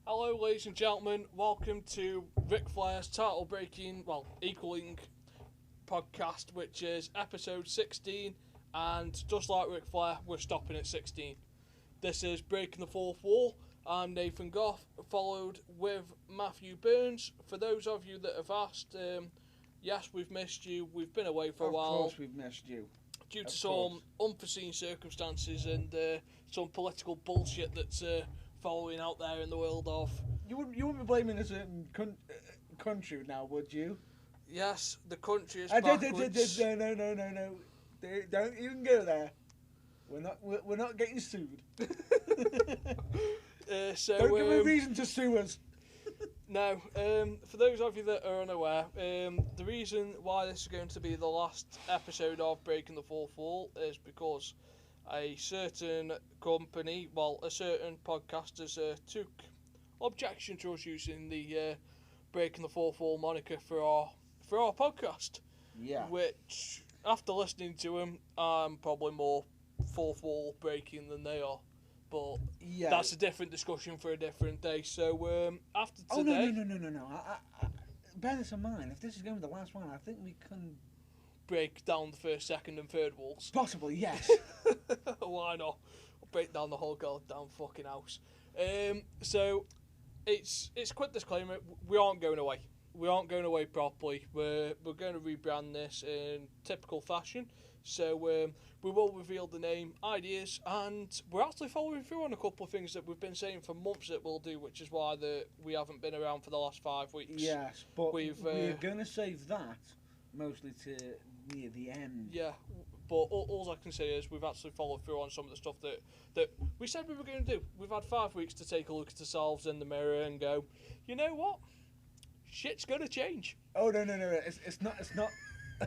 Hello, ladies and gentlemen. Welcome to Ric Flair's equaling podcast, which is episode 16. And just like Ric Flair, we're stopping at 16. This is Breaking the Fourth Wall. I'm Nathan Goff, followed with Matthew Burns. For those of you that have asked, yes, we've missed you. We've been away for a while. Of course we've missed you. Due to some unforeseen circumstances and some political bullshit that's following out there in the world of... You wouldn't be blaming a certain country now, would you? Yes, the country is backwards. No. Don't even go there. We're not getting sued. Don't give me a reason to sue us. No, for those of you that are unaware, the reason why this is going to be the last episode of Breaking the Fourth Wall is because a certain company, a certain podcasters took objection to us using the Breaking the Fourth Wall moniker for our podcast. Yeah. Which, after listening to them, I'm probably more fourth wall breaking than they are. But yeah, that's a different discussion for a different day. So after today... No. Bear this in mind. If this is going to be the last one, I think we can... break down the first, second and third walls. Possibly, yes. Why not? I'll break down the whole goddamn fucking house. So, it's a quick disclaimer. We aren't going away. We aren't going away properly. We're going to rebrand this in typical fashion. So we will reveal the name, ideas, and we're actually following through on a couple of things that we've been saying for months that we'll do, which is why we haven't been around for the last 5 weeks. Yes, but we're going to save that mostly to near the end. Yeah, but all I can say is we've actually followed through on some of the stuff that we said we were going to do. We've had 5 weeks to take a look at ourselves in the mirror and go, you know what? Shit's going to change. Oh, no. It's not...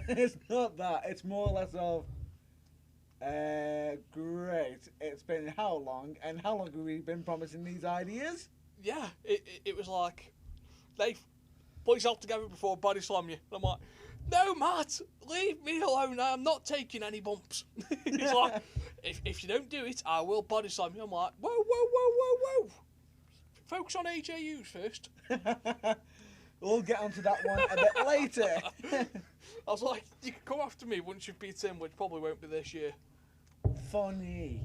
It's not that. It's more or less of, great. It's been how long? And how long have we been promising these ideas? Yeah, it was like, Dave, put yourself together before I body slam you. And I'm like, no, Matt, leave me alone. I'm not taking any bumps. He's like, if you don't do it, I will body slam you. I'm like, whoa. Focus on AJUs first. We'll get onto that one a bit later. I was like, you can come after me once you've beat him, which probably won't be this year. Funny.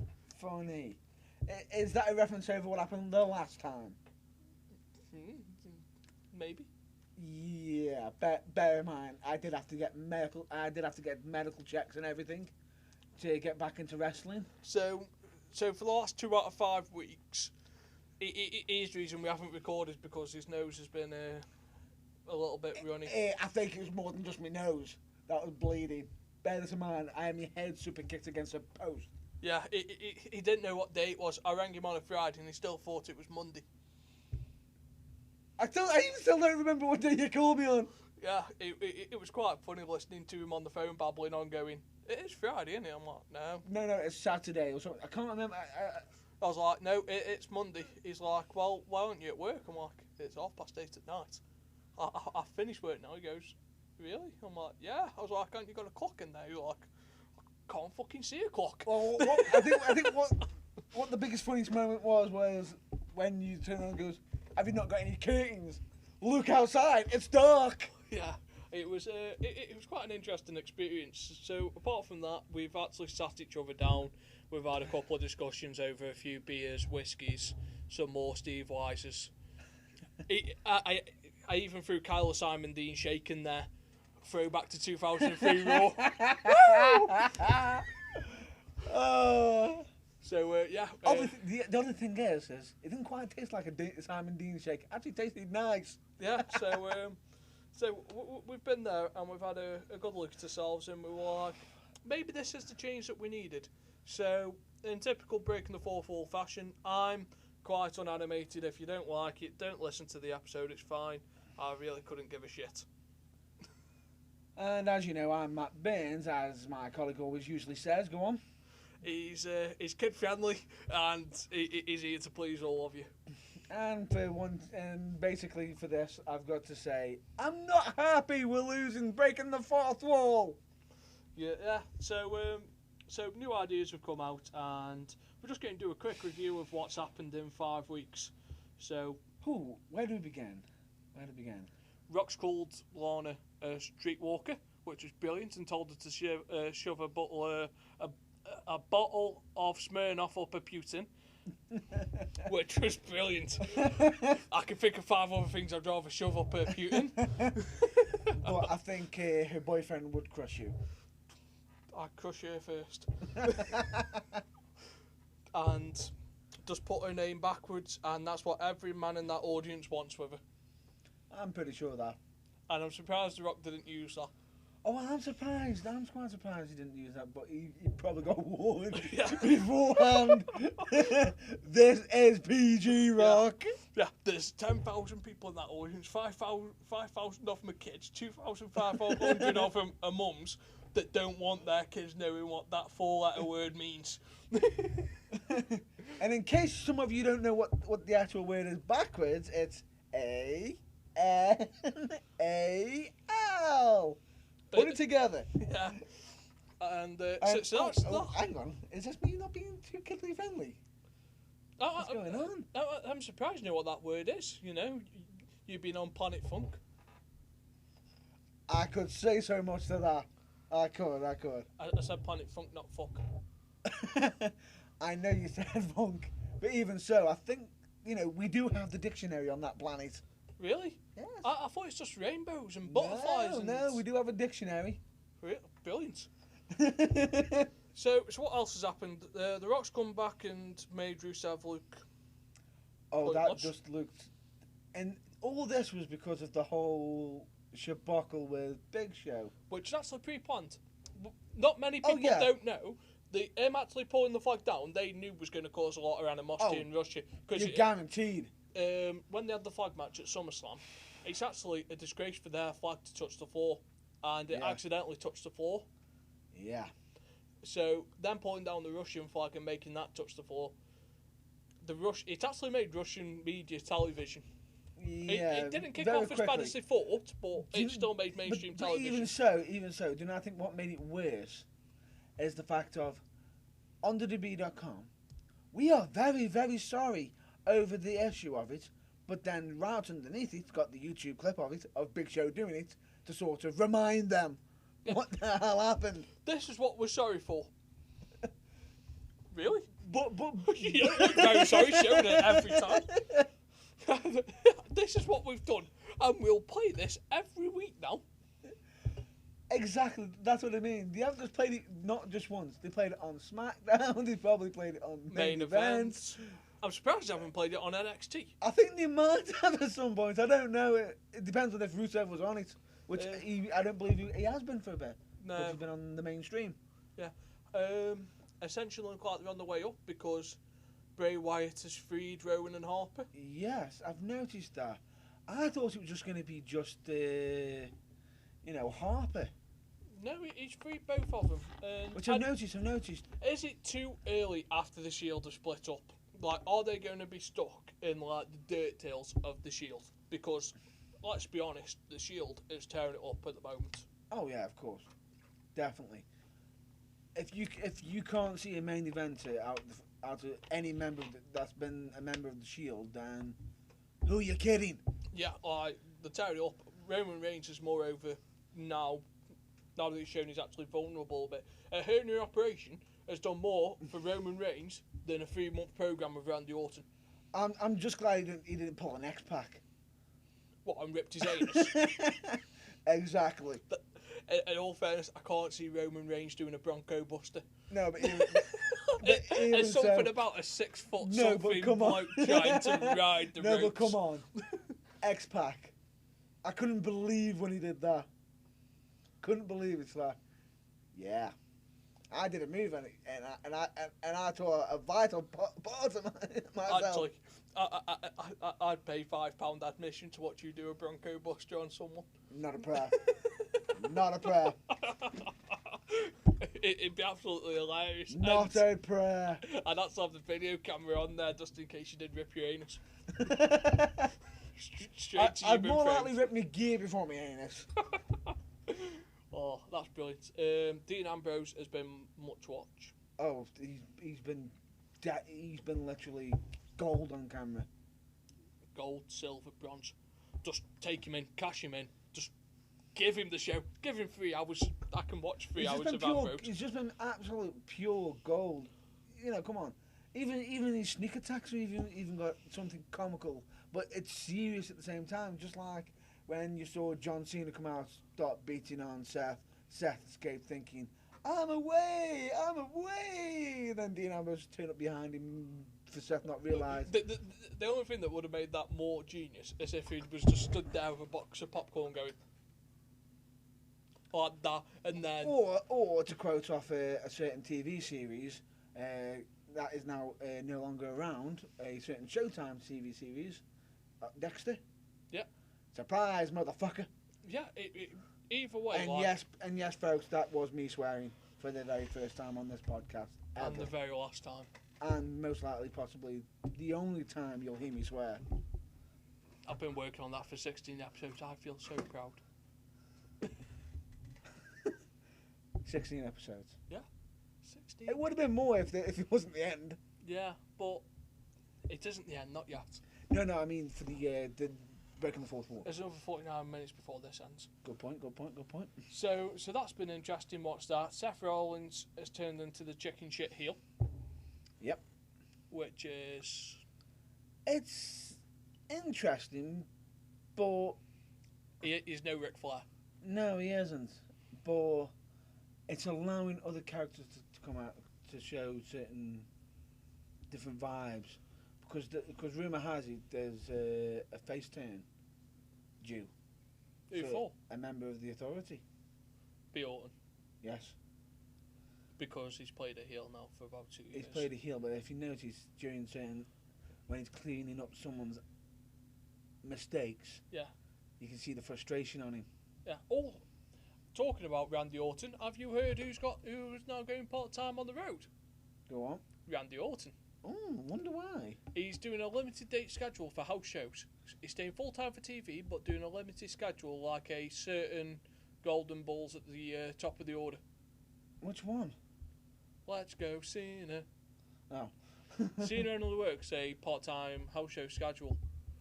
Is that a reference over what happened the last time? Maybe. Yeah, bear in mind, I did have to get medical checks and everything to get back into wrestling. So for the last 2 out of 5 weeks, it is the reason we haven't recorded because his nose has been a little bit runny. I think it was more than just my nose that was bleeding. Bear this in mind, I had my head super kicked against a post. Yeah, he didn't know what day it was. I rang him on a Friday and he still thought it was Monday. I even still don't remember what day you called me on. Yeah, it was quite funny listening to him on the phone babbling on going, it is Friday, isn't it? I'm like, no. No, it's Saturday or something. I can't remember. I was like, no, it's Monday. He's like, well, why aren't you at work? I'm like, it's 8:30 at night. I finished work now. He goes, really? I'm like, yeah. I was like, aren't you got a clock in there? He's like, I can't fucking see a clock. Well, I think what the biggest funniest moment was when you turn around and goes, have you not got any curtains? Look outside, it's dark. Yeah, it was quite an interesting experience. So apart from that, we've actually sat each other down. We've had a couple of discussions over a few beers, whiskies, some more Steve Weisers. I even threw Kyle Simon Dean shaking there. Throwback to 2003 Raw. So, yeah. The other thing is it didn't quite taste like a Simon Dean shake. It actually tasted nice. Yeah, so we've been there and we've had a good look at ourselves and we were like, maybe this is the change that we needed. So, in typical Breaking the Fourth Wall fashion, I'm quite unanimated. If you don't like it, don't listen to the episode, it's fine. I really couldn't give a shit. And as you know, I'm Matt Burns, as my colleague always usually says. Go on. He's kid friendly and he's here to please all of you. And basically for this, I've got to say, I'm not happy we're losing, breaking the fourth wall. Yeah. So new ideas have come out, and we're just going to do a quick review of what's happened in 5 weeks. So, Where do we begin? Rox called Lana a streetwalker, which was brilliant, and told her to shove a bottle of Smirnoff up her Putin, which was brilliant. I can think of 5 other things I'd rather shove up her Putin. But I think her boyfriend would crush you. I'd crush her first. And just put her name backwards, and that's what every man in that audience wants with her. I'm pretty sure of that. And I'm surprised The Rock didn't use that. Oh, I'm surprised. I'm quite surprised he didn't use that, but he probably got warned Yeah. beforehand. This is PG Rock. Yeah, there's 10,000 people in that audience, 5,000 of them are kids, 2,500 of them are mums that don't want their kids knowing what that 4-letter word means. And in case some of you don't know what the actual word is backwards, it's A-N-A-L. Put it together. Yeah. And so that's hang on. Is this me not being too kidly friendly? What's going on? I'm surprised you know what that word is. You know, you've been on Planet Funk. I could say so much to that. I could. I said Planet Funk, not fuck. I know you said funk, but even so, I think, we do have the dictionary on that planet. Really? Yes. I thought it's just rainbows and butterflies. No, we do have a dictionary. Brilliant. So what else has happened? The Rock's come back and made Rusev look Oh, pointless. that just looked... And all this was because of the whole shabuckle with Big Show. Which is actually pre-planned. Not many people don't know. Him actually pulling the flag down, they knew was going to cause a lot of animosity in Russia. You're guaranteed. When they had the flag match at SummerSlam, it's actually a disgrace for their flag to touch the floor. And it accidentally touched the floor. Yeah. So, them pulling down the Russian flag and making that touch the floor, it actually made Russian media television. Yeah, it didn't kick off as bad as they thought, but it still made mainstream television. Even so, do you know, I think what made it worse is the fact of, on WWE.com, we are very, very sorry over the issue of it, but then right underneath it's got the YouTube clip of it, of Big Show doing it, to sort of remind them what the hell happened. This is what we're sorry for. Really? But very sorry, showing it every time. This is what we've done, and we'll play this every week now. Exactly, that's what I mean. They haven't just played it not just once. They played it on SmackDown. They probably played it on main events. I'm surprised they haven't played it on NXT. I think they might have at some point. I don't know. It depends on if Rusev was on it, which I don't believe he has been for a bit. No, he's been on the mainstream. Yeah. Essentially, look like they're on the way up because Bray Wyatt has freed Rowan and Harper. Yes, I've noticed that. I thought it was just going to be just, Harper. No, he's freed both of them. Which I've noticed. Is it too early after the Shield have split up? Like, are they going to be stuck in, like, the dirt tails of the Shield? Because, let's be honest, the Shield is tearing it up at the moment. Oh, yeah, of course. Definitely. If you can't see a main eventer out of any member that's been a member of the Shield, then who are you kidding? Yeah, they're tearing it up. Roman Reigns is moreover now that he's shown he's actually vulnerable a bit. A hernia operation has done more for Roman Reigns than a 3-month program with Randy Orton. I'm just glad he didn't pull an X-Pac. What, and ripped his anus? Exactly. But, in all fairness, I can't see Roman Reigns doing a Bronco Buster. No, but even There's something about a 6-foot something bloke trying to ride the ropes. No, but come on. X-Pac. I couldn't believe when he did that. Couldn't believe it's like, yeah. I did a move and I tore a vital part of myself. Actually, I'd pay £5 admission to watch you do a Bronco Buster on someone. Not a prayer. Not a prayer. It'd be absolutely hilarious. Not a prayer. I'd also have the video camera on there just in case you did rip your anus. Straight to I'd more likely rip my gear before my anus. Oh, that's brilliant. Dean Ambrose has been much watch. Oh, he's been literally gold on camera. gold, silver, bronze. Just take him in, cash him in, just give him the show. Give him 3 hours. I can watch 3 hours of Ambrose. It's just been absolute pure gold. You know, come on. Even his sneak attacks have even got something comical, but it's serious at the same time. Just like when you saw John Cena come out, start beating on Seth. Seth escaped thinking, I'm away! Then Dean Ambrose turned up behind him for Seth not realise. The only thing that would have made that more genius is if he was just stood there with a box of popcorn going like that, and then... Or to quote off a certain TV series that is now no longer around, a certain Showtime TV series, Dexter. Yeah. Surprise, motherfucker. Yeah, either way. And yes, folks, that was me swearing for the very first time on this podcast. Ever. And the very last time. And most likely, possibly, the only time you'll hear me swear. I've been working on that for 16 episodes. I feel so proud. 16 episodes. Yeah, 16. It would have been more if it wasn't the end. Yeah, but it isn't the end, not yet. No, I mean for the breaking the fourth wall. There's another 49 minutes before this ends. Good point. So that's been interesting. Watch that. Seth Rollins has turned into the chicken shit heel. Yep. Which is... It's interesting, but... He's no Ric Flair. No, he isn't. But it's allowing other characters to come out to show certain different vibes. Because rumour has it there's a face turn due. Who for? A member of the Authority. B. Orton. Yes. Because he's played a heel now for about 2 years. He's played a heel, but if you notice when he's cleaning up someone's mistakes, yeah, you can see the frustration on him. Yeah. Oh, talking about Randy Orton, have you heard who's now going part-time on the road? Go on. Randy Orton. Oh, I wonder why. He's doing a limited date schedule for house shows. He's staying full-time for TV, but doing a limited schedule like a certain Golden Bulls at the top of the order. Which one? Let's go Cena. Oh. Cena only works a part-time house show schedule.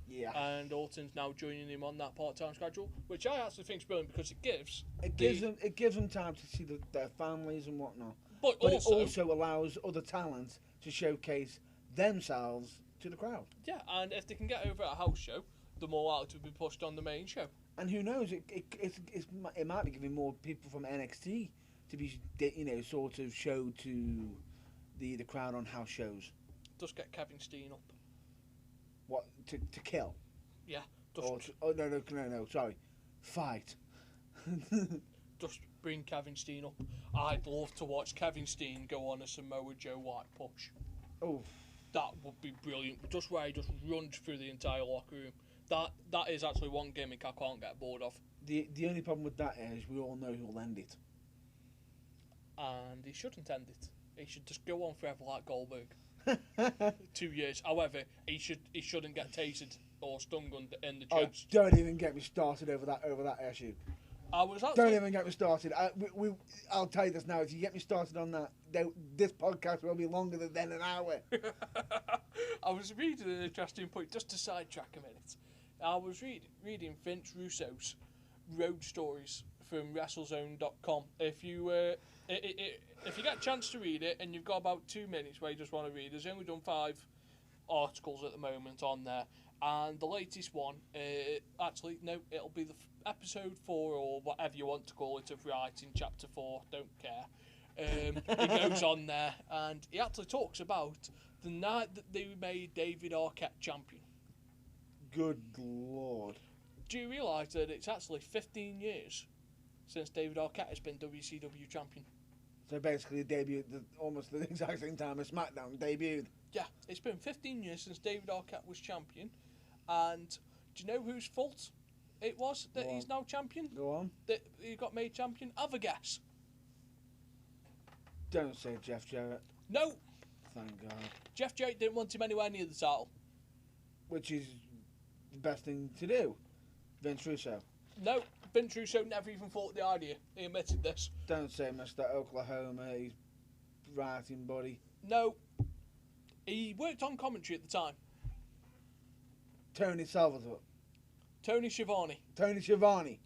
Yeah. And Orton's now joining him on that part-time schedule, which I actually think is brilliant because it gives them time to see their families and whatnot. But it also allows other talent to showcase themselves to the crowd. Yeah, and if they can get over at a house show, the more likely to be pushed on the main show. And who knows? It might be giving more people from NXT to be sort of showed to the crowd on house shows. Just get Kevin Steen up. What to kill? Yeah. No. Sorry, fight. Just bring Kevin Steen up. I'd love to watch Kevin Steen go on a Samoa Joe White push. Oh, that would be brilliant. Just where he just runs through the entire locker room. That is actually one gimmick I can't get bored of. The only problem with that is we all know who'll end it. And he shouldn't end it. He should just go on forever like Goldberg. 2 years. However, he shouldn't get tasered or stung in the chest. Oh, don't even get me started over that issue. Don't even get me started. I'll tell you this now. If you get me started on that, this podcast will be longer than an hour. I was reading an interesting point, just to sidetrack a minute. I was reading Vince Russo's Road Stories from WrestleZone.com. If you get a chance to read it and you've got about 2 minutes where you just want to read, there's only done 5 articles at the moment on there. And the latest one, it'll be the episode 4 or whatever you want to call it of writing, chapter 4, don't care. He goes on there and he actually talks about the night that they made David Arquette champion. Good Lord. Do you realise that it's actually 15 years since David Arquette has been WCW champion? So basically almost the exact same time as SmackDown debuted. Yeah, it's been 15 years since David Arquette was champion. And do you know whose fault it was that he's now champion? Go on. That he got made champion? Have a guess. Don't say Jeff Jarrett. No. Thank God. Jeff Jarrett didn't want him anywhere near the title. Which is the best thing to do. Vince Russo. No, Vince Russo never even thought of the idea. He admitted this. Don't say Mr. Oklahoma, he's writing buddy. No. He worked on commentary at the time. Tony Salvatore. Tony Schiavone. Tony Schiavone.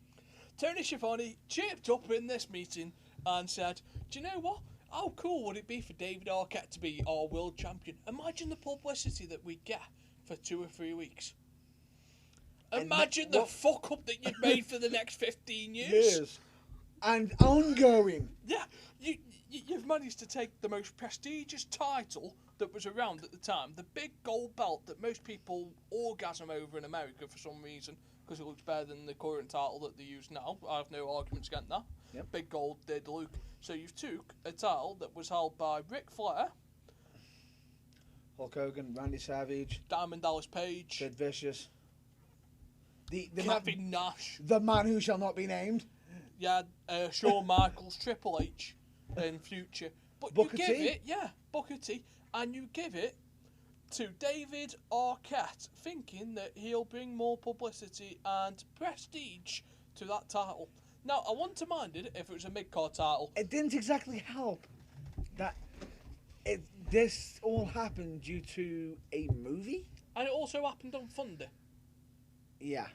Tony Schiavone chirped up in this meeting and said, do you know what? How cool would it be for David Arquette to be our world champion? Imagine the publicity that we'd get for 2 or 3 weeks. Imagine the fuck up that you've made for the next 15 years. And ongoing. Yeah, you've managed to take the most prestigious title that was around at the time, the big gold belt that most people orgasm over in America for some reason, because it looks better than the current title that they use now. I have no arguments against that. Yep. Big gold did Luke. So you've took a title that was held by Ric Flair, Hulk Hogan, Randy Savage, Diamond Dallas Page, Sid Vicious, the Kevin Nash, the man who shall not be named. Yeah, Shawn Michaels, Triple H in future. But Booker you give T. it, yeah, Booker T, and you give it to David Arquette, thinking that he'll bring more publicity and prestige to that title. Now, I wouldn't have minded if it was a mid-card title. It didn't exactly help that this all happened due to a movie. And it also happened on Thunder. Yeah.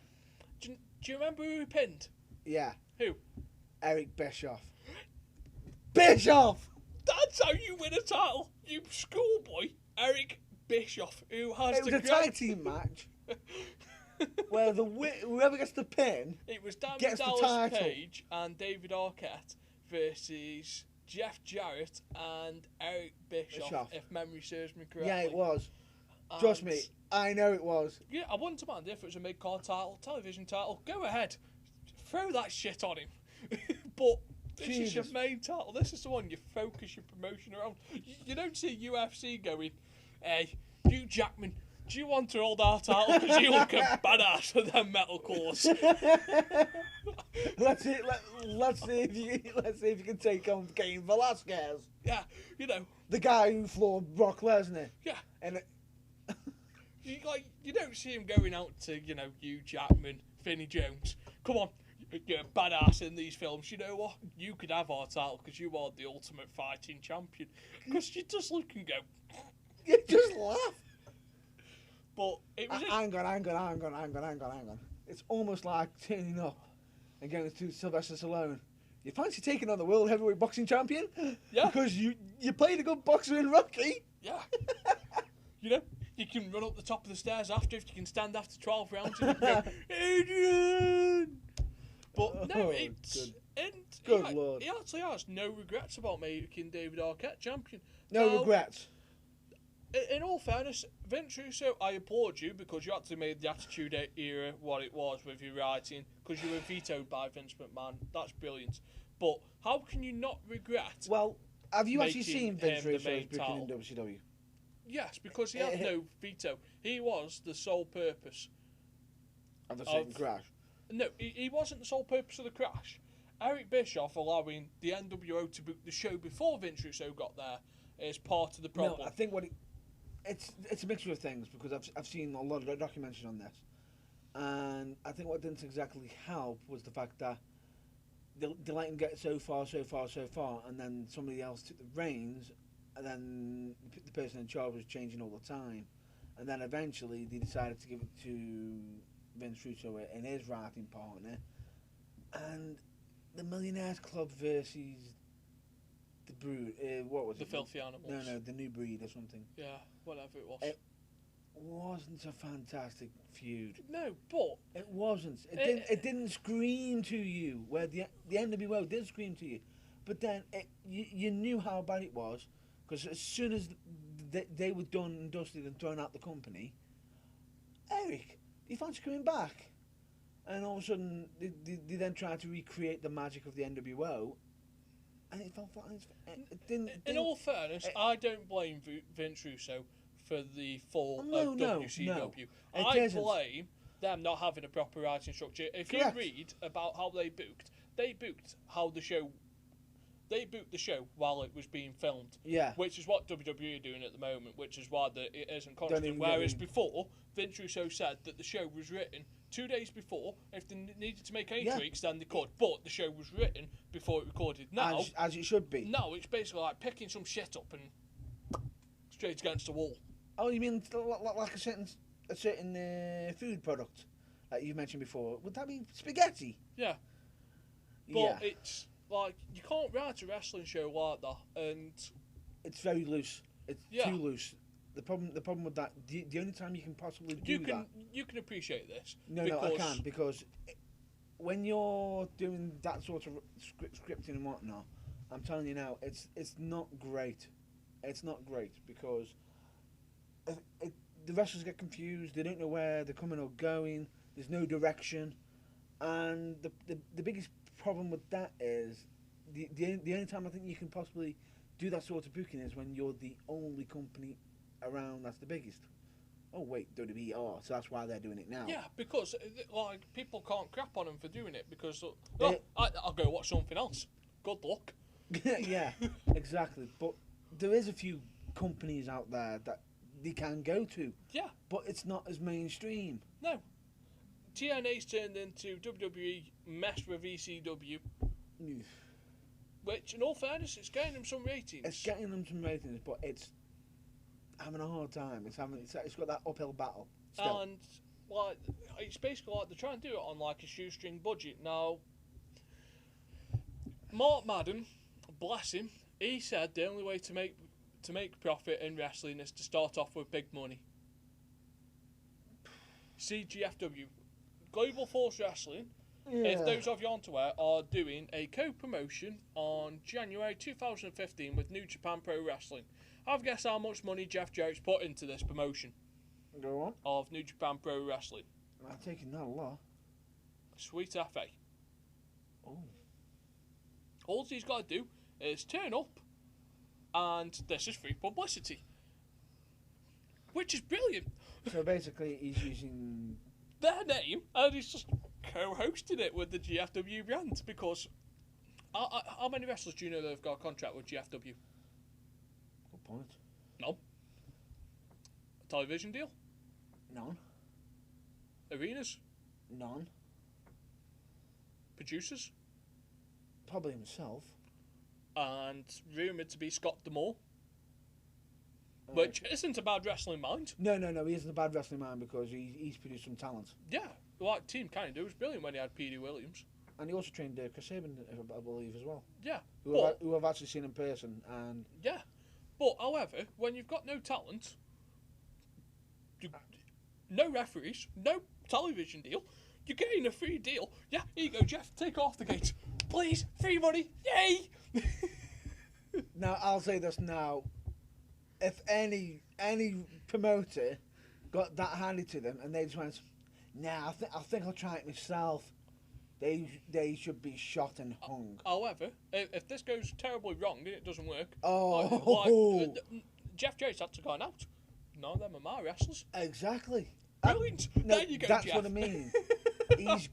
Do you remember who he pinned? Yeah. Who? Eric Bischoff. Bischoff! That's how you win a title, you schoolboy. Eric Bischoff, who has It was a tag team match where whoever gets the pin it was Diamond gets the Dallas title. Page and David Arquette versus Jeff Jarrett and Eric Bischoff, if memory serves me correctly. Yeah, it was. Trust me, I know it was. Yeah, I wouldn't mind if it was a mid-card title, television title. Go ahead, throw that shit on him. But this is your main title. This is the one you focus your promotion around. You don't see UFC going, hey, Hugh Jackman, do you want to hold our title because you look a badass with them metal claws? Let's see if you can take on Cain Velasquez. Yeah, you know the guy who floored Brock Lesnar. Yeah, and you don't see him going out to Hugh Jackman, Vinnie Jones. Come on, you're a badass in these films. You know what? You could have our title because you are the ultimate fighting champion. Because you just look and go. You just laugh. But it was. Hang on. It's almost like turning up and going to Sylvester Stallone. You fancy taking on the world heavyweight boxing champion? Yeah. Because you played a good boxer in Rocky. Yeah. You can run up the top of the stairs after if you can stand after 12 rounds and you can go, Adrian! But no, it's... Good Lord. He actually has no regrets about making David Arquette champion. No regrets. In all fairness, Vince Russo, I applaud you because you actually made the Attitude Era what it was with your writing because you were vetoed by Vince McMahon. That's brilliant. But how can you not regret? Well, have you actually seen Vince Russo's booking in WCW? Yes, because he had no veto. He was the sole purpose of the second crash. No, he wasn't the sole purpose of the crash. Eric Bischoff allowing the NWO to book the show before Vince Russo got there is part of the problem. No, I think it's a mixture of things because I've seen a lot of documentaries on this, and I think what didn't exactly help was the fact that they let him get so far, and then somebody else took the reins, and then the person in charge was changing all the time, and then eventually they decided to give it to Vince Russo and his writing partner, and the Millionaires Club versus the Brood. What was it? The Filthy Animals. No, the New Breed or something. Yeah, whatever it was. It wasn't a fantastic feud. No, but it wasn't. It didn't scream to you where the NWO did scream to you, but then you knew how bad it was because as soon as they were done and dusted and thrown out the company, Eric, you fancy coming back? And all of a sudden, they then tried to recreate the magic of the NWO, and it fell flat. It didn't. In all fairness, I don't blame Vince Russo for the fall of WCW. No, I blame them not having a proper writing structure. If you read about how they booked how the show. They booked the show while it was being filmed. Yeah. Which is what WWE are doing at the moment, which is why it isn't constant. Whereas before, Vince Russo said that the show was written 2 days before. If they needed to make any tweaks, then they could. But the show was written before it recorded. Now, as it should be. Now, it's basically like picking some shit up and straight against the wall. Oh, you mean like a certain a certain food product that you mentioned before, would that be spaghetti? Yeah. But it's like you can't write a wrestling show like that, and it's very loose. It's too loose. The problem with that, the only time you can possibly do that, you can appreciate this. No, I can't, because when you're doing that sort of scripting and whatnot, I'm telling you now, it's not great. It's not great because the wrestlers get confused. They don't know where they're coming or going. There's no direction, and the biggest problem with that is the only time I think you can possibly do that sort of booking is when you're the only company around that's the biggest. Oh wait, WWE are, so that's why they're doing it now. Yeah, because like people can't crap on them for doing it because I'll go watch something else. Good luck. Yeah, exactly. But there is a few companies out there that they can go to. Yeah, but it's not as mainstream. No. TNA's turned into WWE messed with ECW. Which, in all fairness, it's getting them some ratings. It's getting them some ratings, but it's having a hard time. It's got that uphill battle. Still. And like, it's basically like they're trying to do it on like a shoestring budget. Now, Mark Madden, bless him, he said the only way to make profit in wrestling is to start off with big money. CGFW, Global Force Wrestling. Yeah. If those of you aren't aware, are doing a co-promotion on January 2015 with New Japan Pro Wrestling. Have a guess how much money Jeff Jarrett's put into this promotion. Go on. Of New Japan Pro Wrestling. I'm taking that a lot. Sweet FA. Oh. All he's got to do is turn up, and this is free publicity. Which is brilliant. So basically, he's using their name, and he's just co-hosting it with the GFW brand, because how many wrestlers do you know that have got a contract with GFW? Good point. None. A television deal? None. Arenas? None. Producers? Probably himself. And rumoured to be Scott D'Amore. Which isn't a bad wrestling mind. No, he isn't a bad wrestling mind because he's produced some talent. Yeah, like Team Canada was brilliant when he had P.D. Williams. And he also trained Chris Sabin, I believe, as well. Yeah. Who I've actually seen in person. And yeah. But, however, when you've got no talent, no referees, no television deal, you're getting a free deal. Yeah, here you go, Jeff, take off the gate. Please, free money, yay! Now, I'll say this now. If any promoter got that handed to them and they just went, nah, I think I'll try it myself, they should be shot and hung. However, if this goes terribly wrong and it doesn't work, Jeff Jarrett's had to go out. None of them are my wrestlers. Exactly. Brilliant. There you go, that's Jeff. What I mean. He's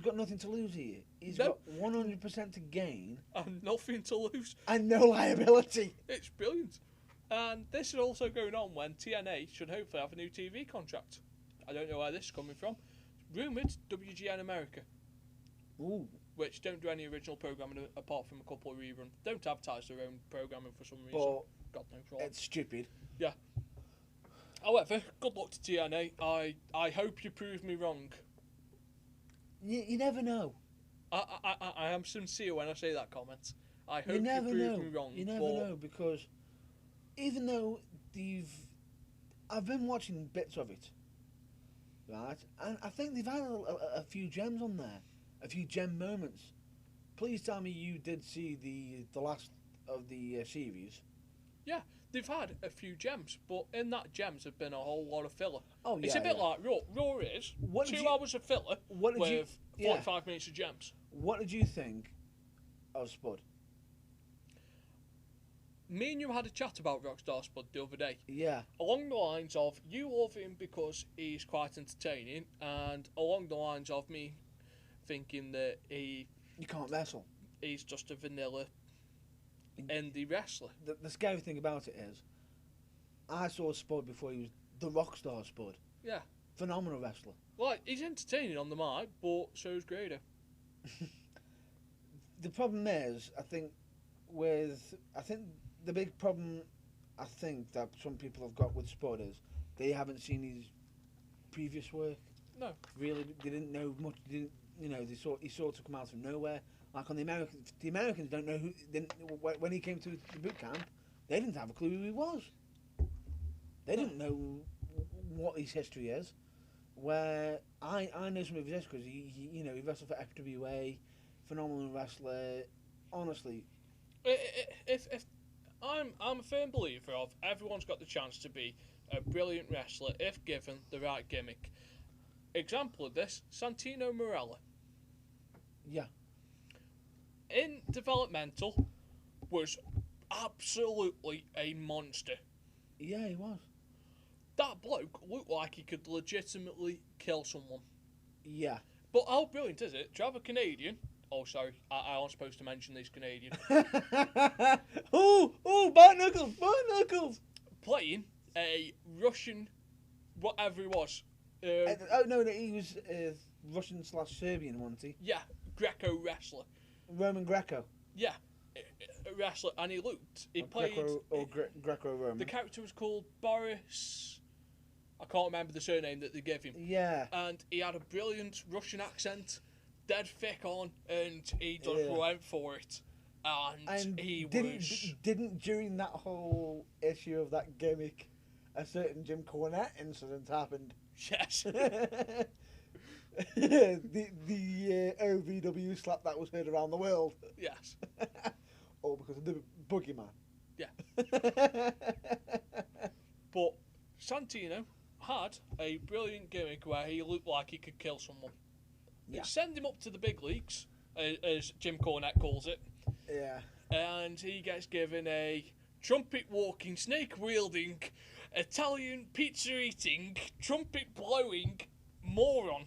got nothing to lose here. He's got 100% to gain and nothing to lose and no liability. It's brilliant. And this is also going on when TNA should hopefully have a new TV contract. I don't know where this is coming from. Rumoured WGN America. Ooh. Which don't do any original programming apart from a couple of reruns. Don't advertise their own programming for some reason. But God knows why. it's stupid. Yeah. However, good luck to TNA. I hope you prove me wrong. You never know. I am sincere when I say that comment. I hope you prove me wrong. You never know, because even though I've been watching bits of it, right, and I think they've had a few gems on there, a few gem moments. Please tell me you did see the last of the series. Yeah, they've had a few gems, but in that gems have been a whole lot of filler. Oh, yeah, it's a bit like Raw. Raw is 2 hours of filler with 45 minutes of gems. What did you think of Spud? Me and you had a chat about Rockstar Spud the other day. Yeah. Along the lines of, you love him because he's quite entertaining, and along the lines of me thinking that you can't wrestle. He's just a vanilla indie wrestler. The scary thing about it is, I saw Spud before he was the Rockstar Spud. Yeah. Phenomenal wrestler. Like, he's entertaining on the mic, but so is Grado. The problem is, I think the big problem that some people have got with Spud is they haven't seen his previous work. No. Really, they didn't know much. He sort of come out of nowhere. Like on the Americans don't know who. When he came to the boot camp, they didn't have a clue who he was. They didn't know what his history is. Where I know some of his history because he wrestled for FWA, phenomenal wrestler. Honestly, if I'm a firm believer of everyone's got the chance to be a brilliant wrestler if given the right gimmick. Example of this, Santino Marella. Yeah. In developmental, was absolutely a monster. Yeah, he was. That bloke looked like he could legitimately kill someone. Yeah. But how brilliant is it to have a Canadian? Oh, sorry, I aren't supposed to mention these Canadian. oh, Bart Knuckles. Playing a Russian, whatever he was. No, he was Russian/Serbian, wasn't he? Yeah, Greco wrestler. Roman Greco. Yeah, a wrestler, and he looked. He played. Greco-Roman. The character was called Boris. I can't remember the surname that they gave him. Yeah. And he had a brilliant Russian accent, dead thick on, and he just went for it. And he didn't during that whole issue of that gimmick, a certain Jim Cornette incident happened. Yes. the OVW slap that was heard around the world. Yes. All because of the Boogeyman. Yeah. But Santino had a brilliant gimmick where he looked like he could kill someone. Yeah. Send him up to the big leagues, as Jim Cornette calls it. Yeah. And he gets given a trumpet walking, snake wielding, Italian pizza eating, trumpet blowing moron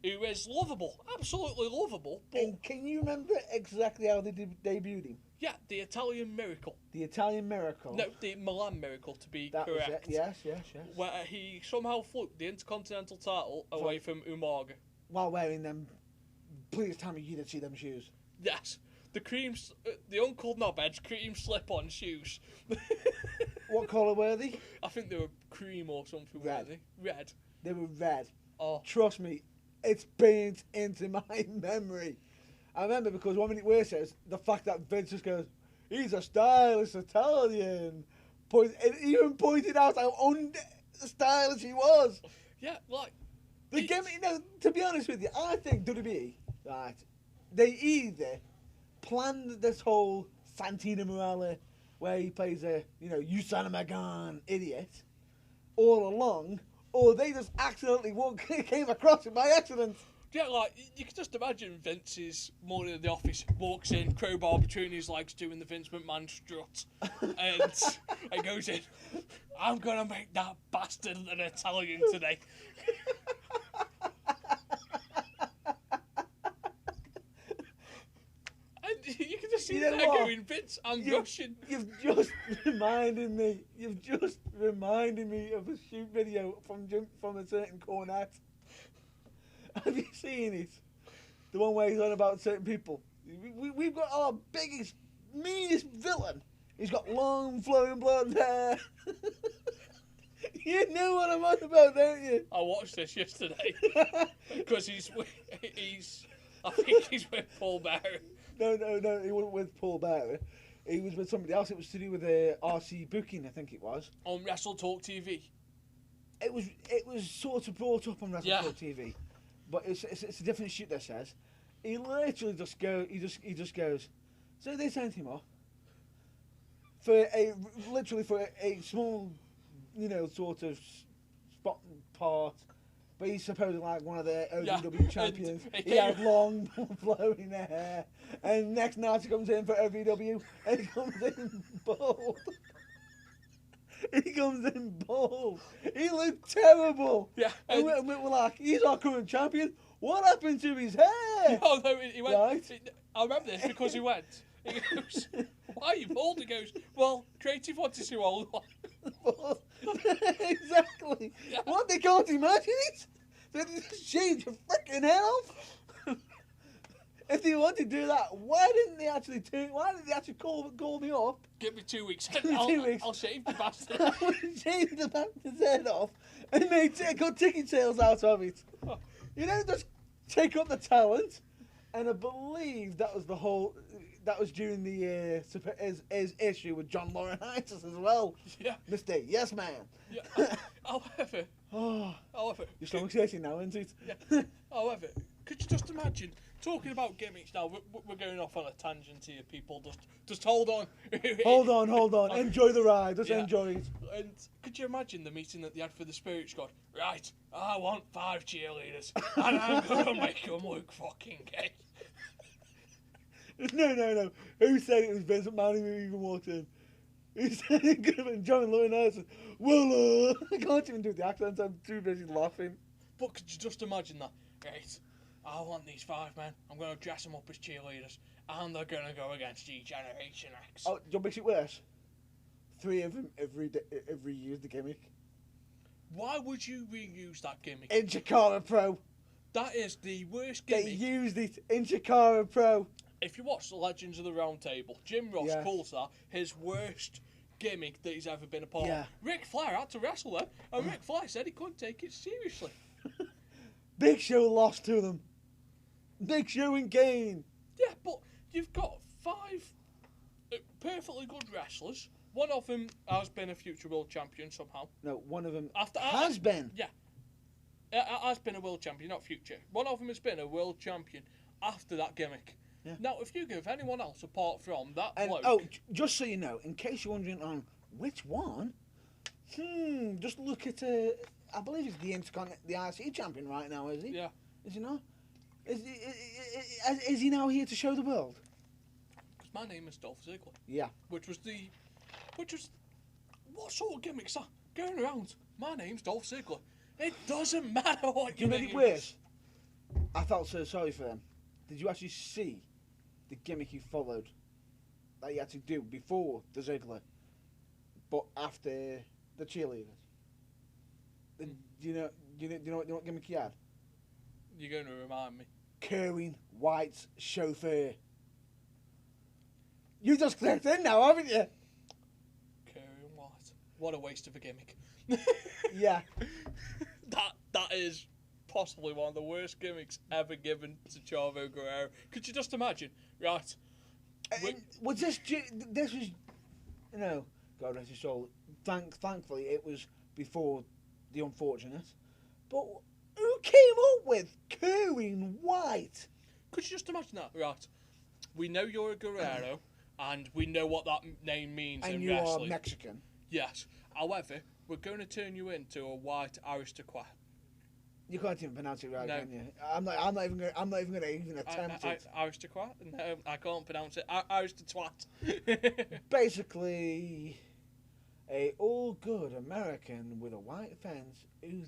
who is lovable, absolutely lovable. But and can you remember exactly how they debuted him? yeah, the Italian Miracle. The Italian Miracle. No, the Milan Miracle, to be that correct. Was it. Yes. Where he somehow flew the Intercontinental title away from Umaga. While wearing them, please tell me you didn't see them shoes. Yes. The Uncle Knobhead's cream slip-on shoes. What colour were they? I think they were cream or something. Red. Were they? Red. They were red. Oh. Trust me, it's burnt into my memory. I remember because 1 minute where says the fact that Vince just goes, he's a stylish Italian. It even pointed out how unstylish he was. Yeah, like... The gimmick, to be honest with you, I think WWE, right, they either planned this whole Santino Marella where he plays a, you son of a gun idiot all along, or they just accidentally came across it by accident. Yeah, like, you can just imagine Vince's morning in the office, walks in, crowbar between his legs, doing the Vince McMahon strut, and goes in, I'm going to make that bastard an Italian today. And you can just see that going, Vince, I'm Russian. You've just reminded me of a shoot video from a certain Cornette. Have you seen it? The one where he's on about certain people. We've got our biggest, meanest villain. He's got long, flowing blonde hair. You know what I'm on about, don't you? I watched this yesterday because I think he's with Paul Bearer. No, he wasn't with Paul Bearer. He was with somebody else. It was to do with RC booking, I think it was. On Wrestle Talk TV. It was sort of brought up on Wrestle Talk TV, but it's a different shoot that says. He literally just goes. So they sent him off for a small, sort of spot part. But he's supposedly like one of the OVW champions. He had long, flowing hair. And next night he comes in for OVW and he comes in bald. He looked terrible. Yeah. And we're like, he's our current champion. What happened to his hair? Oh, no, he went. Right. I remember this because he went. He goes, why are you bald? He goes, well, creative wanted to see what I look like. Exactly. Yeah. What, they can't imagine it? They just shave your freaking hair off? if they wanted to do that, why didn't they actually call me up? Give me 2 weeks. 2 weeks. I'll shave the bastard. I would have shaved the bastard's head off and made good ticket sales out of it. You know, just take up the talent. And I believe that was that was during the his issue with John Laurinaitis as well. Yeah. Mr. Yes Man. Yeah. However, Your stomach's hurting now, isn't it? Yeah. However, could you just imagine talking about gimmicks now? We're going off on a tangent here, people. Just hold on. Hold on. Enjoy the ride. Just enjoy it. And could you imagine the meeting that they had for the Spirit Squad? Right, I want 5 cheerleaders, and I'm gonna make them look fucking gay. No. Who said it was Vince McMahon who even walked in? Who said it could have been John Laurinaitis? Well, I can't even do the accent. I'm too busy laughing. But could you just imagine that? Right, I want these 5 men. I'm going to dress them up as cheerleaders, and they're going to go against Generation X. Oh, don't make it worse. 3 of them every year's the gimmick. Why would you reuse that gimmick? In Chikara Pro. That is the worst gimmick. They used it in Chikara Pro. If you watch the Legends of the Round Table, Jim Ross calls that his worst gimmick that he's ever been a part of. Ric Flair had to wrestle them, and Ric Flair said he couldn't take it seriously. Big Show lost to them. Big Show and Kane. Yeah, but you've got 5 perfectly good wrestlers. One of them has been a future world champion somehow. No, one of them has been. Yeah. Has been a world champion, not future. One of them has been a world champion after that gimmick. Yeah. Now, if you give anyone else apart from that bloke... Oh, just so you know, in case you're wondering on which one, just look at, I believe he's the IC champion right now, is he? Yeah. Is he not? Is he now here to show the world? Because my name is Dolph Ziggler. Yeah. Which was... What sort of gimmick's that? Going around, my name's Dolph Ziggler. It doesn't matter what your name is. I felt so sorry for him. Did you actually see the gimmick he followed that he had to do before the Ziggler, but after the cheerleaders? Do you know what gimmick he had? You're going to remind me. Kerwin White's chauffeur. You just clicked in now, haven't you? Kerwin White. What a waste of a gimmick. Yeah. That is possibly one of the worst gimmicks ever given to Chavo Guerrero. Could you just imagine? Right. Was this was, you know, God rest his soul. Thankfully, it was before the unfortunate. But who came up with Kerwin White? Could you just imagine that? Right. We know you're a Guerrero, and we know what that name means in wrestling. And you are Mexican. Yes. However, we're going to turn you into a white aristocrat. You can't even pronounce it right, no. can you? I'm not even going to attempt it. Aristocrat? No, I can't pronounce it. Aristocrat. Basically, a all-good American with a white fence who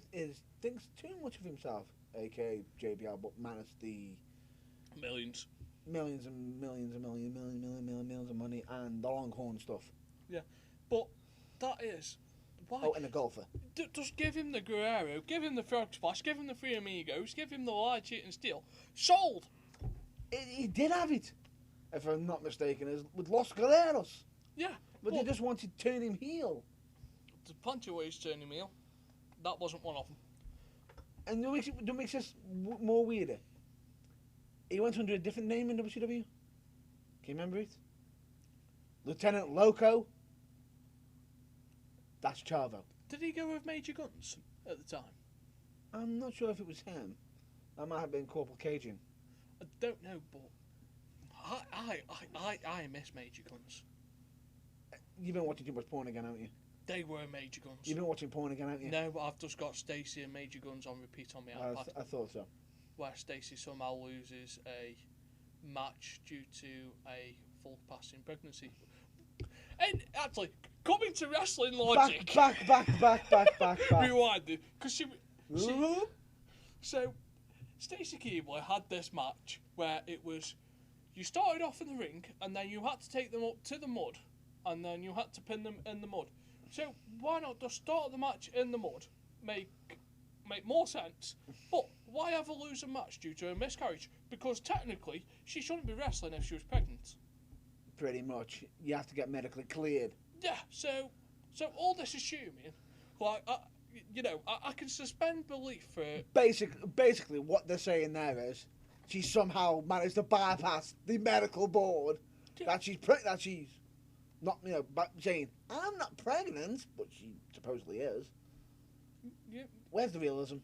thinks too much of himself, aka JBL, but managed the millions and millions of money and the Longhorn stuff. Yeah, but that is. Why? Oh, and a golfer. Just give him the Guerrero, give him the Frog Splash, give him the Three Amigos, give him the Lie, Cheat and Steal. Sold! He did have it, if I'm not mistaken, with Los Guerreros. Yeah. But they just wanted to turn him heel. There's plenty of ways to turn him heel. That wasn't one of them. And that makes this more weirder. He went under a different name in WCW. Can you remember it? Lieutenant Loco. That's Chavo. Did he go with Major Guns at the time? I'm not sure if it was him. That might have been Corporal Cajun. I don't know, but I miss Major Guns. You've been watching too much porn again, haven't you? They were Major Guns. You've been watching porn again, haven't you? No, but I've just got Stacey and Major Guns on repeat on my iPad. I thought so. Where Stacey somehow loses a match due to a full passing pregnancy. And actually, coming to wrestling logic. Back. Rewinded. Because she so, Stacey Keebler had this match where it was, you started off in the ring, and then you had to take them up to the mud, and then you had to pin them in the mud. So why not just start the match in the mud? Make more sense. But why ever lose a match due to a miscarriage? Because technically, she shouldn't be wrestling if she was pregnant. Pretty much. You have to get medically cleared. Yeah, so all this assuming, like, I can suspend belief for... Basically, what they're saying there is, she somehow managed to bypass the medical board, that she's not, saying, I'm not pregnant, but she supposedly is. Yeah. Where's the realism?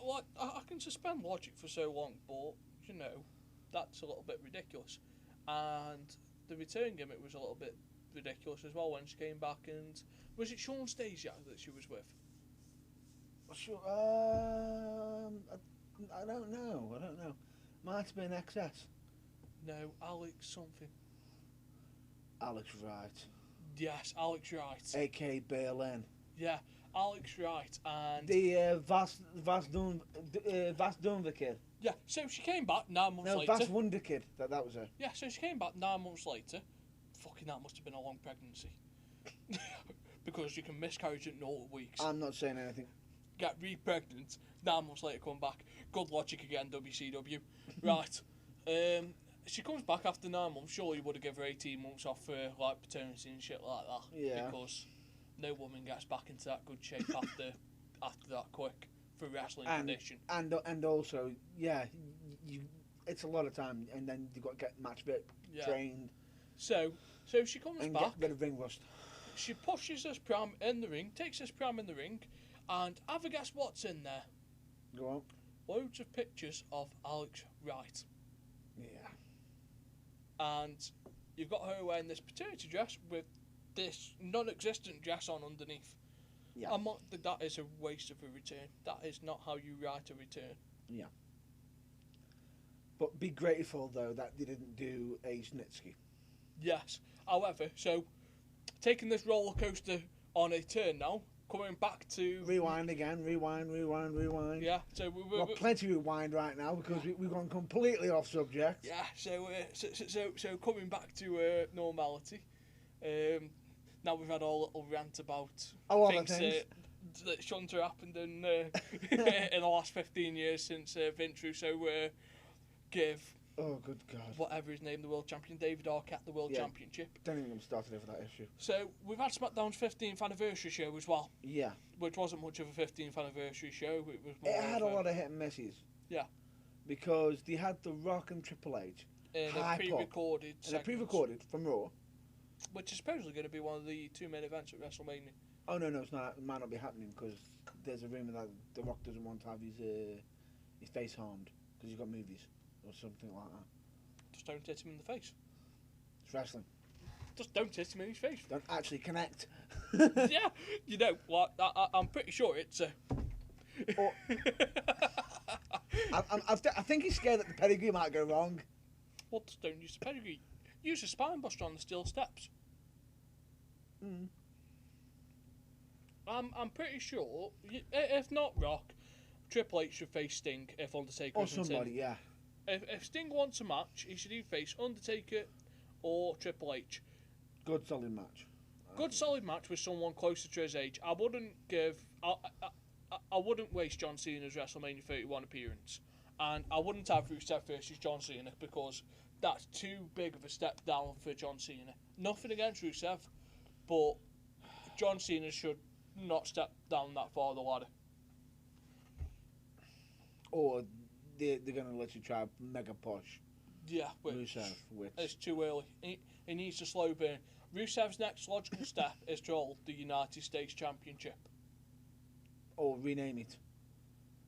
Like, I can suspend logic for so long, but, that's a little bit ridiculous. And the return gimmick was a little bit ridiculous as well when she came back. And was it Sean Stasiak that she was with? Sure, I don't know. Might have been XS. No, Alex something. Alex Wright. Yes, Alex Wright. A.K. Berlin. Yeah, Alex Wright and... The Vas Dunver kid. Yeah, so she came back 9 months later. No, Vas Wonder kid. That was her. Yeah, so she came back 9 months later. Fucking that must have been a long pregnancy. Because you can miscarriage at 0 weeks. I'm not saying anything. Get re-pregnant, 9 months later come back. Good logic again, WCW. Right. She comes back after 9 months. Surely you would have given her 18 months off for like paternity and shit like that. Yeah. Because no woman gets back into that good shape after that quick for wrestling condition. And also, yeah, it's a lot of time, and then you've got to get match fit trained. So she comes and back. Get a bit of ring rust. She pushes this pram in the ring, takes this pram in the ring, and have a guess what's in there? Go on. Loads of pictures of Alex Wright. Yeah. And you've got her wearing this paternity dress with this non-existent dress on underneath. Yeah. That is a waste of a return. That is not how you write a return. Yeah. But be grateful, though, that they didn't do a Snitsky. Yes. However, so taking this roller coaster on a turn now, coming back to... Rewind again, rewind. Yeah, so we've got plenty of rewind right now because we've gone completely off subject. Yeah, so coming back to normality. Now we've had our little rant about things that shouldn't have happened in the last 15 years since Vince Russo gave... Oh, good God. Whatever his name, the world champion, David Arquette, the world championship. Don't even get me started over that issue. So, we've had SmackDown's 15th anniversary show as well. Yeah. Which wasn't much of a 15th anniversary show. It was more It had a lot of hit and misses. Yeah. Because they had The Rock and Triple H. In a pre-recorded segment. In a pre-recorded from Raw. Which is supposedly going to be one of the 2 main events at WrestleMania. Oh, no, it's not. It might not be happening because there's a rumour that The Rock doesn't want to have his face harmed because he's got movies or something like that. Just don't hit him in the face. It's wrestling. Just don't hit him in his face. Don't actually connect. Yeah, I'm pretty sure it's... I think he's scared that the pedigree might go wrong. Well, just don't use the pedigree. Use a spine buster on the steel steps. I'm pretty sure, if not Rock, Triple H should face Sting if Undertaker isn't in. Or somebody, yeah. If Sting wants a match, he should either face Undertaker or Triple H. Good solid match. Good solid match with someone closer to his age. I wouldn't waste John Cena's WrestleMania 31 appearance, and I wouldn't have Rusev versus John Cena because that's too big of a step down for John Cena. Nothing against Rusev, but John Cena should not step down that far the ladder. Or they're going to let you try mega push. Yeah, Rusev, which it's too early. He needs to slow burn. Rusev's next logical step is to hold the United States Championship. Or rename it.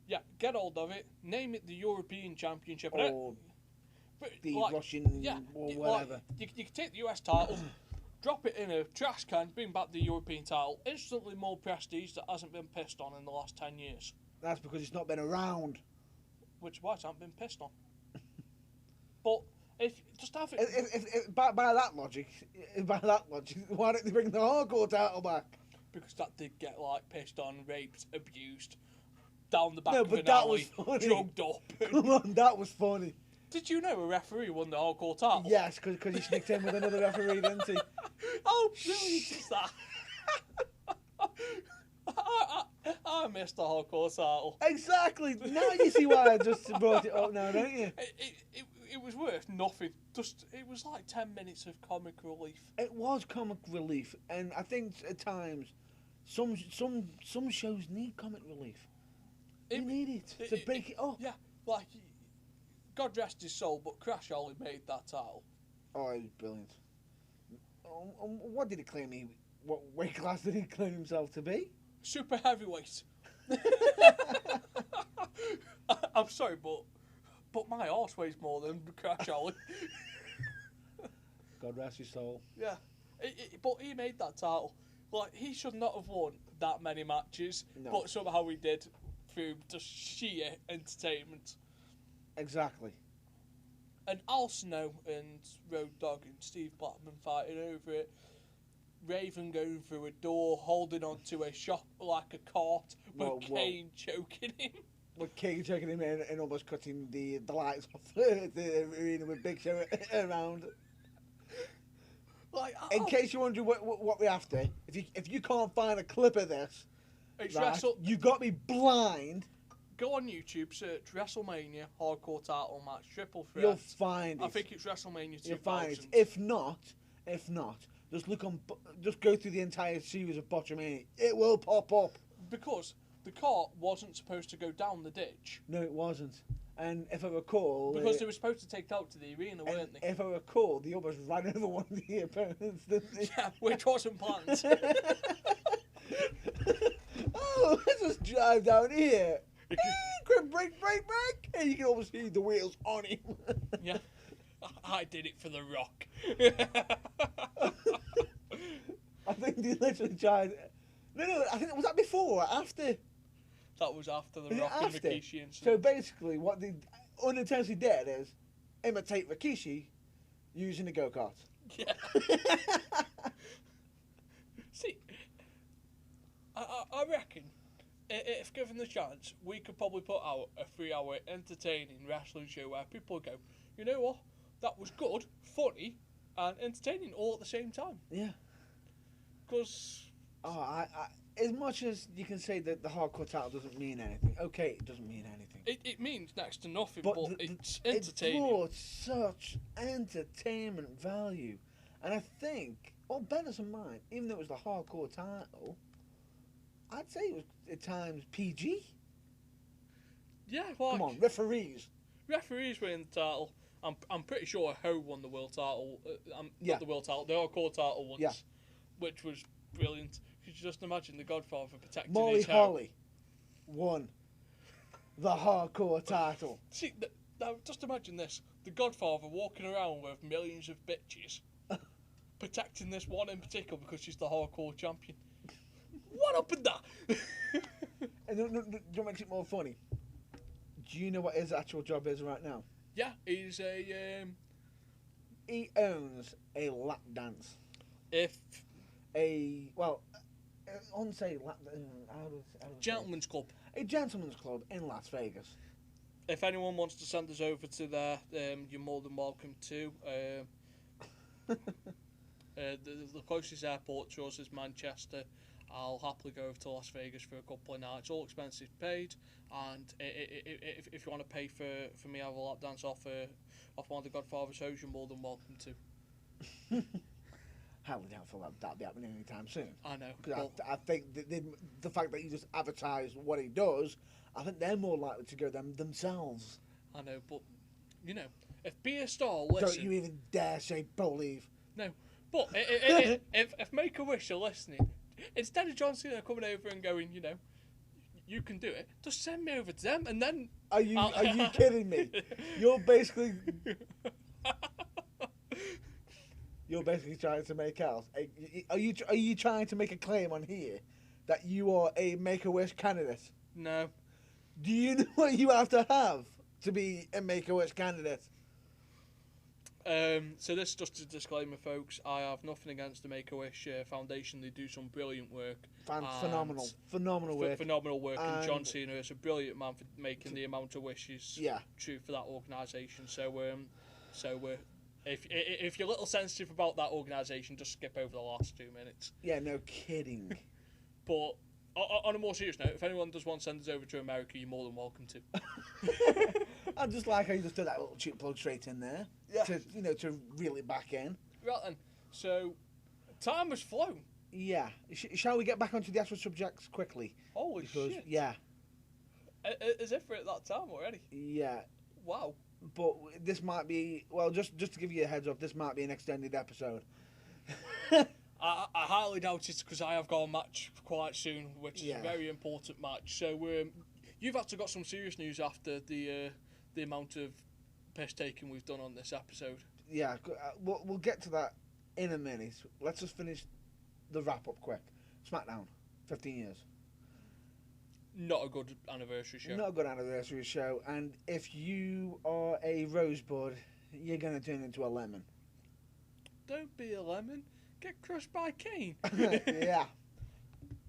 Yeah, get hold of it. Name it the European Championship. Or the Russian or whatever. You can take the US title, drop it in a trash can, bring back the European title. Instantly more prestige that hasn't been pissed on in the last 10 years. That's because it's not been around. Which is why it hasn't been pissed on. But if just have it... If by that logic, why don't they bring the hardcore title back? Because that did get pissed on, raped, abused, down the back of an that alley, was funny. drugged up. Come on, that was funny. Did you know a referee won the hardcore title? Yes, because he sneaked in with another referee, didn't he? How brilliant is that? I missed the hardcore title. Exactly. Now you see why I just brought it up now, don't you? It was worth nothing. Just it was like 10 minutes of comic relief. It was comic relief, and I think at times some shows need comic relief. You need it to break it up. Yeah, like God rest his soul, but Crash Ollie made that title. Oh, it was brilliant. What did he claim he? What weight class did he claim himself to be? Super heavyweight. I'm sorry, but my horse weighs more than Crash Ollie. God rest his soul. Yeah, but he made that title. Like, he should not have won that many matches, No. but somehow he did through just sheer entertainment. Exactly. And Al Snow and Road Dogg and Steve Blackman fighting over it. Raven going through a door, holding onto a shop like a cart, with Kane choking him. With Kane choking him in and almost cutting the lights off the arena with Big Show around. Like, in case you're wondering what we're after, if you can't find a clip of this, you've got to be blind. Go on YouTube, search WrestleMania Hardcore Title Match Triple Threat. You'll find it. I think it's WrestleMania 2000. You'll find it. If not, just go through the entire series of Botchamania. It will pop up. Because the cart wasn't supposed to go down the ditch. No, it wasn't. And if I recall... Because they were supposed to take it out to the arena, weren't they? If I recall, they almost ran over one of the opponents, didn't they? Yeah, which wasn't planned. Oh, let's just drive down here. Quick, break. And you can almost see the wheels on him. Yeah. I did it for The Rock. I think they literally tried... No, I think, was that before or after? That was after The Rock and Rikishi incident. So basically, what they unintentionally did is imitate Rikishi using a go-kart. Yeah. See, I reckon, if given the chance, we could probably put out a 3-hour entertaining wrestling show where people go, you know what, that was good, funny, and entertaining all at the same time. Yeah. Because... Oh, as much as you can say that the hardcore title doesn't mean anything, okay, it doesn't mean anything. It means next to nothing, but it's entertaining. It brought such entertainment value. And I think, bear in mind, even though it was the hardcore title, I'd say it was at times PG. Yeah, like... Come on, referees. Referees winning the title. I'm pretty sure Ho won the world title. Yeah. Not the world title, the hardcore title once. Yeah. Which was brilliant. Could you just imagine the Godfather protecting Molly his Holly won the hardcore title. See, now just imagine this. The Godfather walking around with millions of bitches protecting this one in particular because she's the hardcore champion. What up in that? And do you make it more funny? Do you know what his actual job is right now? Yeah, he's a... He owns a lap dance. Gentleman's club. A gentleman's club in Las Vegas. If anyone wants to send us over to there, you're more than welcome to. The closest airport to us is Manchester. I'll happily go over to Las Vegas for a couple of nights, all expenses paid. And if you want to pay for me to have a lap dance off one of the Godfather's shows, you're more than welcome to. Highly doubtful that'll be happening anytime soon. I know. Because I think the fact that you just advertise what he does, I think they're more likely to go themselves. I know, but, you know, if Be A Star listen... Don't you even dare say believe. No, but if Make-A-Wish are listening, instead of John Cena coming over and going, you know, you can do it, just send me over to them, and then... Are you kidding me? You're basically trying to make out. Are you trying to make a claim on here that you are a Make-A-Wish candidate? No. Do you know what you have to be a Make-A-Wish candidate? So this is just a disclaimer, folks. I have nothing against the Make-A-Wish Foundation. They do some brilliant work. Phenomenal work. Phenomenal work. And John Cena is a brilliant man for making the amount of wishes true for that organisation. So if you're a little sensitive about that organisation, just skip over the last 2 minutes. Yeah, no kidding. But On a more serious note, if anyone does want to send us over to America, you're more than welcome to. I just like how you just did that little cheap plug straight in there. Yeah. To reel it back in. Right then, so time has flown. Yeah. Shall we get back onto the actual subjects quickly? Holy shit. Yeah. As if we're at that time already. Yeah. Wow. But this might be, well, just to give you a heads up, this might be an extended episode. I highly doubt it because I have got a match quite soon, which is a very important match. So you've actually got some serious news after the amount of piss taking we've done on this episode. Yeah, we'll get to that in a minute. Let's just finish the wrap up quick. SmackDown, 15 years. Not a good anniversary show. Not a good anniversary show, and if you are a rosebud, you're going to turn into a lemon. Don't be a lemon. Get crushed by Kane. Yeah.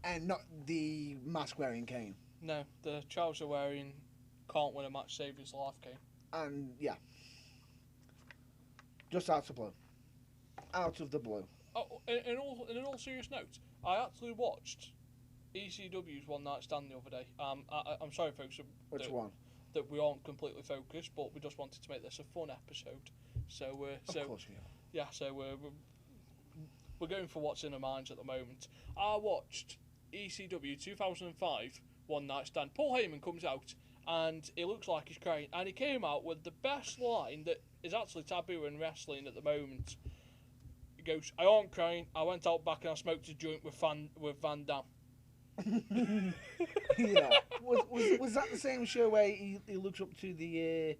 And not the mask-wearing Kane. No, the trouser wearing can't win a match, save his life Kane. And, yeah. Just out of blue. Out of the blue. Oh, in all serious note, I actually watched ECW's One Night Stand the other day. I'm sorry, folks. Which one? That we aren't completely focused, but we just wanted to make this a fun episode. So, of course we are. Yeah, so we're going for what's in our minds at the moment. I watched ECW 2005 One Night Stand. Paul Heyman comes out and he looks like he's crying, and he came out with the best line that is actually taboo in wrestling at the moment. He goes, "I aren't crying. I went out back and I smoked a joint with Van Damme." Yeah. Was that the same show where he looks up to the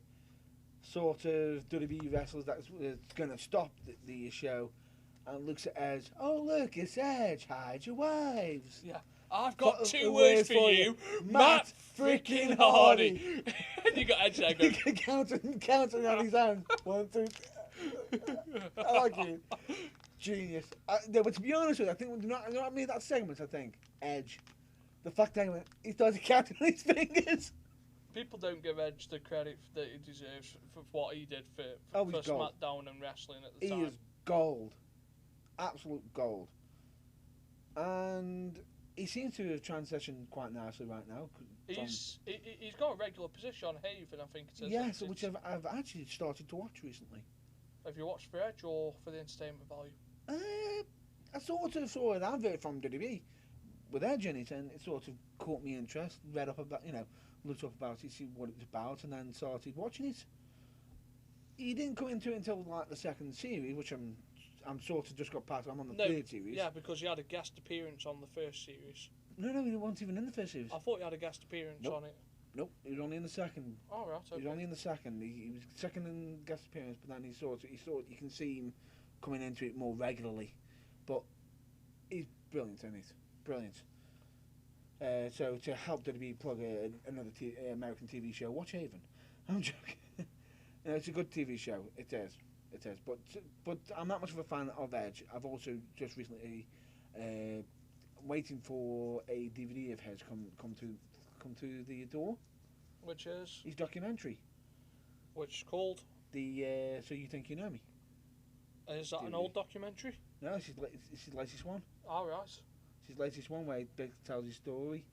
sort of WWE wrestlers that's going to stop the show and looks at Edge? Oh, look, it's Edge. Hide your wives. Yeah. I've got two words for you. Matt freaking Hardy. And you got Edge there going. counting on his own. 1, 2, 3. I like it. Genius. But to be honest with you, I think, you know what I mean, that segment, I think, Edge. The fact that he started counting on his fingers. People don't give Edge the credit that he deserves for what he did for SmackDown and wrestling at the time. He is gold. Absolute gold. And he seems to have transitioned quite nicely right now. He's got a regular position on Haven, I think it is. Yes, which I've actually started to watch recently. Have you watched for Edge or for the entertainment value? I sort of saw an advert from WWE with Edge in it, and it sort of caught me interest. Read up about, looked up about it, see what it's about, and then started watching it. He didn't come into it until like the second series, which I'm sort of just got past. I'm on the third series. Yeah, because he had a guest appearance on the first series. No, he wasn't even in the first series. I thought he had a guest appearance on it. Nope, he was only in the second. Oh, right, okay. He was only in the second. He was second in guest appearance, but then he sort you can see him coming into it more regularly. But he's brilliant in it. Brilliant. So to help WWE plug another American TV show, watch Haven. I'm joking. It's a good TV show. It is. But I'm not much of a fan of Edge. I've also just recently waiting for a DVD of his come to the door. Which is? His documentary. Which is called? The So You Think You Know Me. Is that an old documentary? No, it's his latest one. Oh, right. It's his latest one where he tells his story.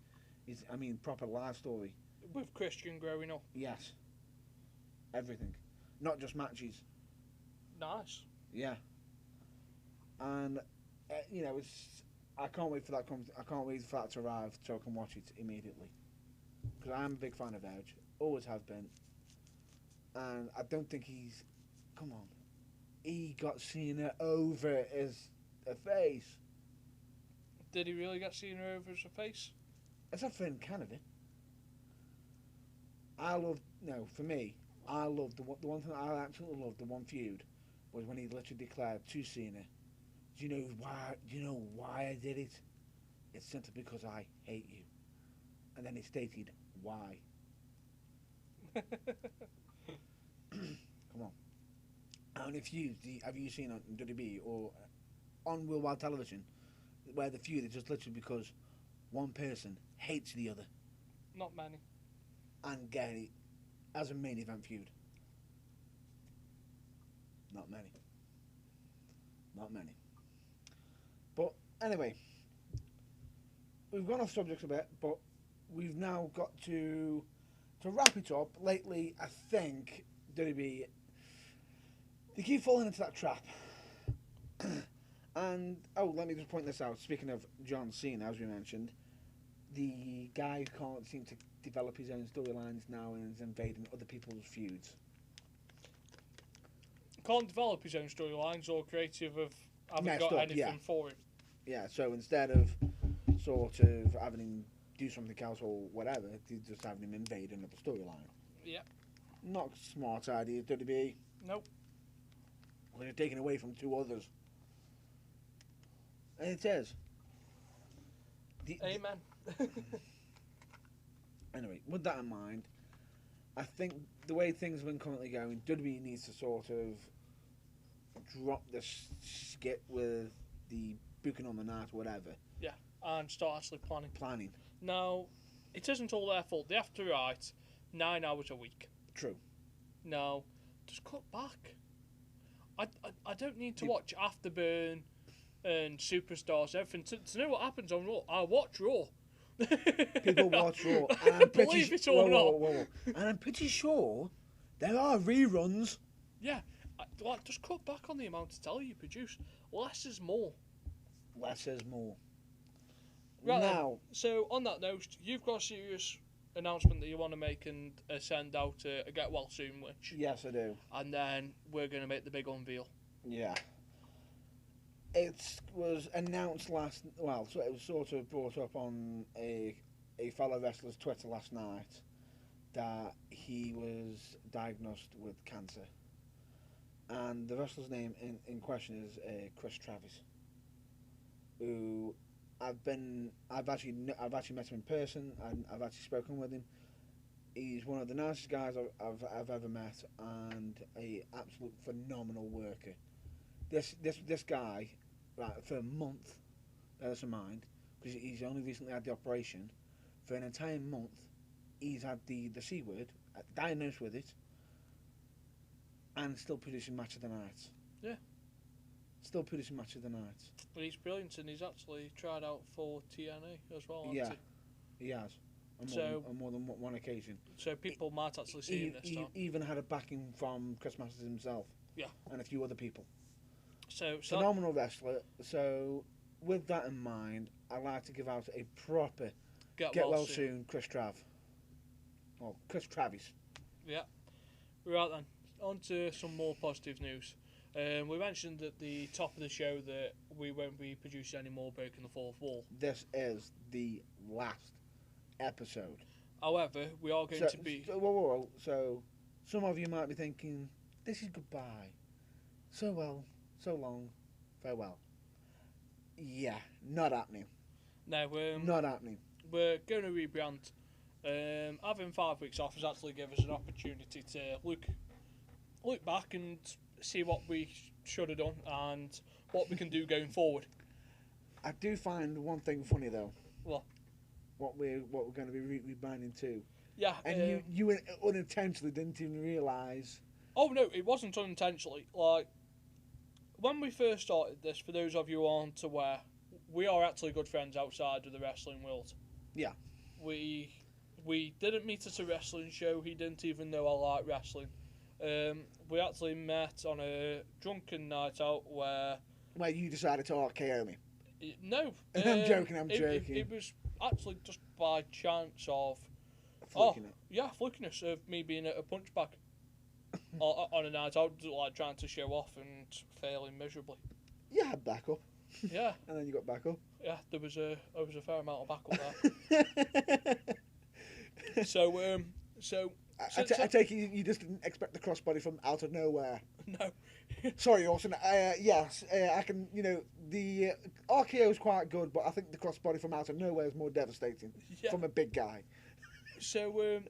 Proper life story. With Christian growing up? Yes. Everything. Not just matches. Nice. Yeah. And, I can't wait for that. I can't wait for that to arrive so I can watch it immediately. Because I am a big fan of Edge. Always have been. And I don't think he's... Come on. He got Cena over as a face. Did he really get Cena over as a face? Except for in Canada. For me, I love the one thing I absolutely loved, the one feud, was when he literally declared to Cena, do you know why I did it? It's simply because I hate you. And then he stated why. Come on. And if have you seen on WWE or on worldwide television where the feud is just literally because one person hates the other? Not many. And get it as a main event feud. Not many. But anyway, we've gone off subject a bit, but we've now got to wrap it up. Lately, I think WWE, they keep falling into that trap. And let me just point this out. Speaking of John Cena, as we mentioned, the guy who can't seem to develop his own storylines now and is invading other people's feuds. Can't develop his own storylines or creative of haven't Messed got up, anything yeah. for him. Yeah, so instead of sort of having him do something else or whatever, they're just having him invade another storyline. Yeah. Not a smart idea, WWE. Nope. They're taking away from two others. And it is. Amen. Anyway, with that in mind, I think the way things have been currently going, WWE needs to sort of drop the skip with the booking on the night or whatever. Yeah, and start actually planning. Now, it isn't all their fault. They have to write 9 hours a week. True. Now, just cut back. I don't need to watch Afterburn and Superstars, everything. To know what happens on Raw, I watch Raw. People watch Raw. And I'm pretty Believe it or not. Whoa. And I'm pretty sure there are reruns. Yeah. Just cut back on the amount of telly you produce. Less is more. Less is more. Right now, then, so on that note, you've got a serious announcement that you want to make and send out a get well soon wish. yes, I do. And then we're going to make the big unveil. Yeah. It was announced so it was sort of brought up on a fellow wrestler's Twitter last night that he was diagnosed with cancer. And the wrestler's name in question is Chris Travis, who I've actually met him in person and I've actually spoken with him. He's one of the nicest guys I've ever met and a absolute phenomenal worker. This guy, right, for a month, bear this in mind, because he's only recently had the operation. For an entire month, he's had the C word, diagnosed with it, and still producing match of the night. Yeah. Still producing match of the night. Well, he's brilliant, and he's actually tried out for TNA as well. Hasn't He has. On more than one occasion. So people might actually see him this time. He even had a backing from Chris Masters himself. Yeah. And a few other people. So phenomenal wrestler. So with that in mind, I'd like to give out a proper get well soon Chris Travis. Yeah. Right then, on to some more positive news. We mentioned at the top of the show that we won't be producing any more Breaking the Fourth Wall. This is the last episode. However, we are going to be... Whoa. So, some of you might be thinking, this is goodbye. So long, farewell. Yeah, not happening. No, not happening. We're going to rebrand. Having 5 weeks off has actually given us an opportunity to look back and see what we should have done and what we can do going forward. I do find one thing funny though. What? What we're going to be rebranding to. Yeah. And you unintentionally didn't even realise. Oh no, it wasn't unintentionally. Like when we first started this, for those of you who aren't aware, we are actually good friends outside of the wrestling world. Yeah. We didn't meet at a wrestling show. He didn't even know I like wrestling. We actually met on a drunken night out where you decided to RKO me. No. I'm joking. It was actually just by chance of flukiness of me being at a punch bag on a night out, like trying to show off and failing miserably. You had backup. Yeah. And then you got back up. Yeah, there was a fair amount of backup there. So I take it you just didn't expect the crossbody from out of nowhere. No. Sorry, Orson. Yes, I can. The RKO is quite good, but I think the crossbody from out of nowhere is more devastating from a big guy. So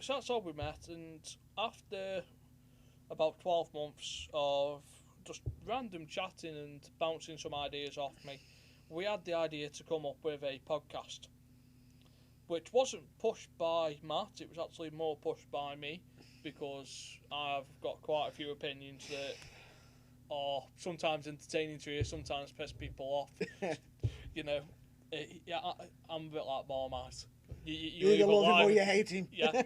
that's how we met, and after about 12 months of just random chatting and bouncing some ideas off me, we had the idea to come up with a podcast, which wasn't pushed by Matt. It was actually more pushed by me, because I've got quite a few opinions that are sometimes entertaining to hear, sometimes piss people off. Yeah, I'm a bit like Marmite. You either love him or you hate him. Yeah,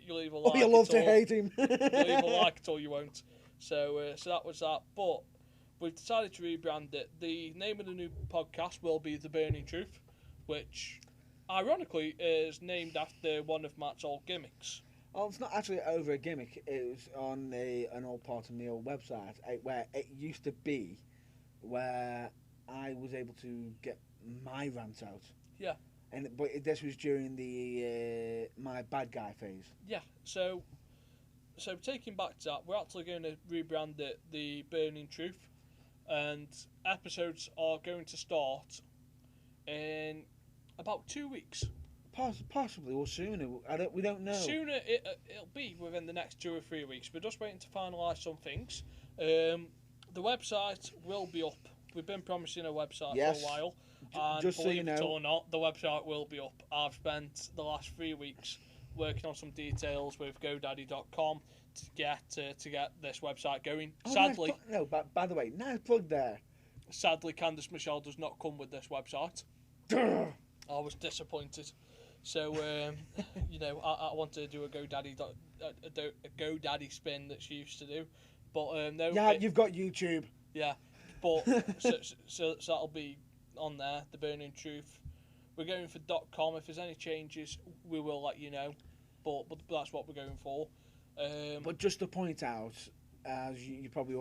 you'll either Or like you love it to or hate him. you'll either like it or you won't. So that was that. But we've decided to rebrand it. The name of the new podcast will be The Burning Truth, which ironically is named after one of Matt's old gimmicks. Well, it's not actually over a gimmick. It was on an old part of the old website where it used to be, where I was able to get my rant out. Yeah. But this was during the my bad guy phase. Yeah. So taking back to that, we're actually going to rebrand it The Burning Truth, and episodes are going to start in about 2 weeks. Possibly or sooner. We don't know. Sooner, it'll be within the next 2 or 3 weeks. We're just waiting to finalise some things. The website will be up. We've been promising a website for a while. And just so you know, it or not, the website will be up. I've spent the last 3 weeks working on some details with GoDaddy.com to get this website going. Sadly, but by the way, nice plug there. Sadly, Candice Michelle does not come with this website. I was disappointed. So I wanted to do a GoDaddy spin that she used to do, but no. Yeah, you've got YouTube. Yeah, but so that'll be on there. The Burning Truth. We're going for .com. If there's any changes, we will let you know. But that's what we're going for. But just to point out, as you probably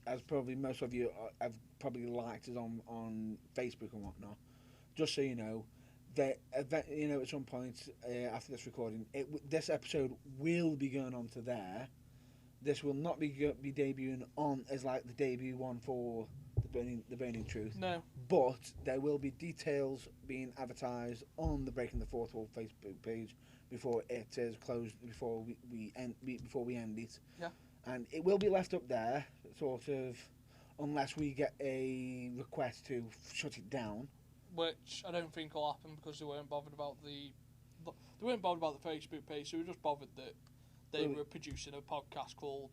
as probably most of you have probably liked us on Facebook and whatnot. Just so you know, that at some point after this recording, this episode will be going on to there. This will not be debuting on as like the debut one for the Burning Truth. No. But there will be details being advertised on the Breaking the Fourth Wall Facebook page before it is closed, before we end it. Yeah. And it will be left up there, sort of, unless we get a request to shut it down. Which I don't think will happen because they weren't bothered about the Facebook page. So we were just bothered that they were producing a podcast called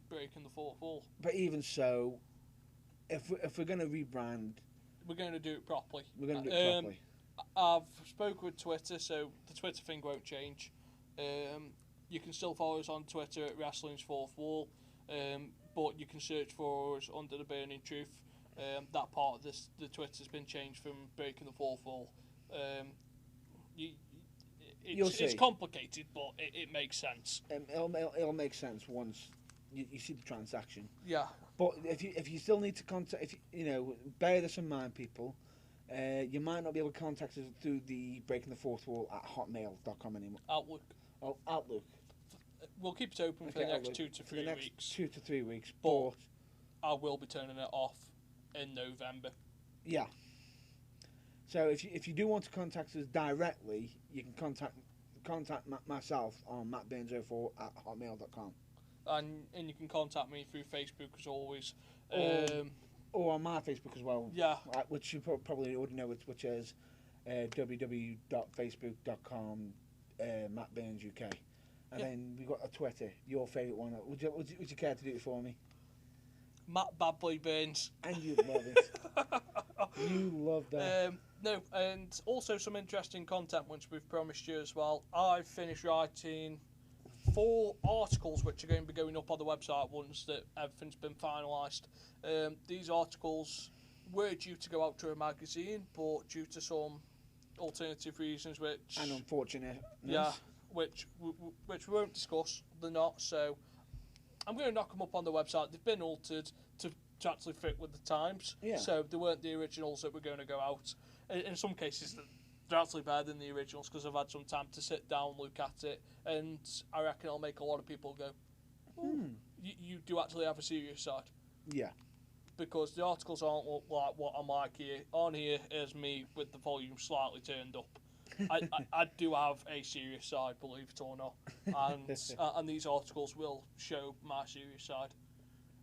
Breaking the Fourth Wall. But even so, if we're going to rebrand, we're going to do it properly. We're going to do it properly. I've spoken with Twitter, so the Twitter thing won't change. You can still follow us on Twitter at Wrestling's Fourth Wall, but you can search for us under The Burning Truth. That part of the Twitter's been changed from Breaking the Fourth Wall. It's complicated, but it makes sense. It'll make sense once you see the transaction. Yeah. But if you still need to contact, bear this in mind, people. You might not be able to contact us through the Breaking the Fourth Wall at hotmail.com anymore. Outlook. Oh, Outlook. We'll keep it open for the next Outlook. 2 to 3 weeks. 2 to 3 weeks. But I will be turning it off in November. Yeah. So if you do want to contact us directly, you can contact myself on mattburns04 at hotmail.com. And you can contact me through Facebook as always. Or on my Facebook as well. Yeah. Which you probably already know, which is www.facebook.com mattburnsuk. And then we've got a Twitter, your favourite one. Would you care to do it for me? Matt Bad Boy Burns. And you love it. You love that. No, and also some interesting content which we've promised you as well. I've finished writing 4 articles which are going to be going up on the website once that everything's been finalised. These articles were due to go out to a magazine, but due to some alternative reasons, which and unfortunate, which we won't discuss. They're not. So I'm going to knock them up on the website. They've been altered to actually fit with the times. Yeah. So they weren't the originals that were going to go out. In some cases, they're actually better than the originals because I've had some time to sit down, look at it, and I reckon it'll make a lot of people go, you do actually have a serious side. Yeah. Because the articles aren't like what I'm like here. On here is me with the volume slightly turned up. I do have a serious side, believe it or not. And these articles will show my serious side.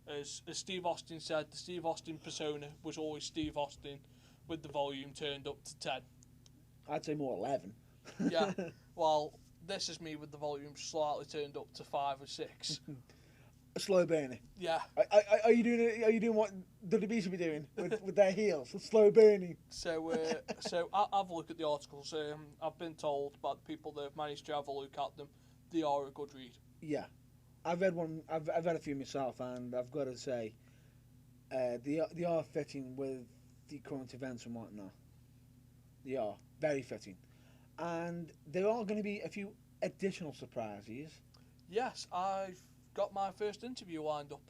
As Steve Austin said, the Steve Austin persona was always Steve Austin with the volume turned up to 10. I'd say more 11. Yeah. Well, this is me with the volume slightly turned up to 5 or 6. A slow burner. Yeah. Are you doing? Are you doing what WWE should be doing with their heels? Slow burning. So, have a look at the articles. I've been told by the people that have managed to have a look at them, they are a good read. Yeah, I've read one. I've read a few myself, and I've got to say, they are fitting with the current events and whatnot. They are very fitting, and there are going to be a few additional surprises. Yes, I've got my first interview lined up.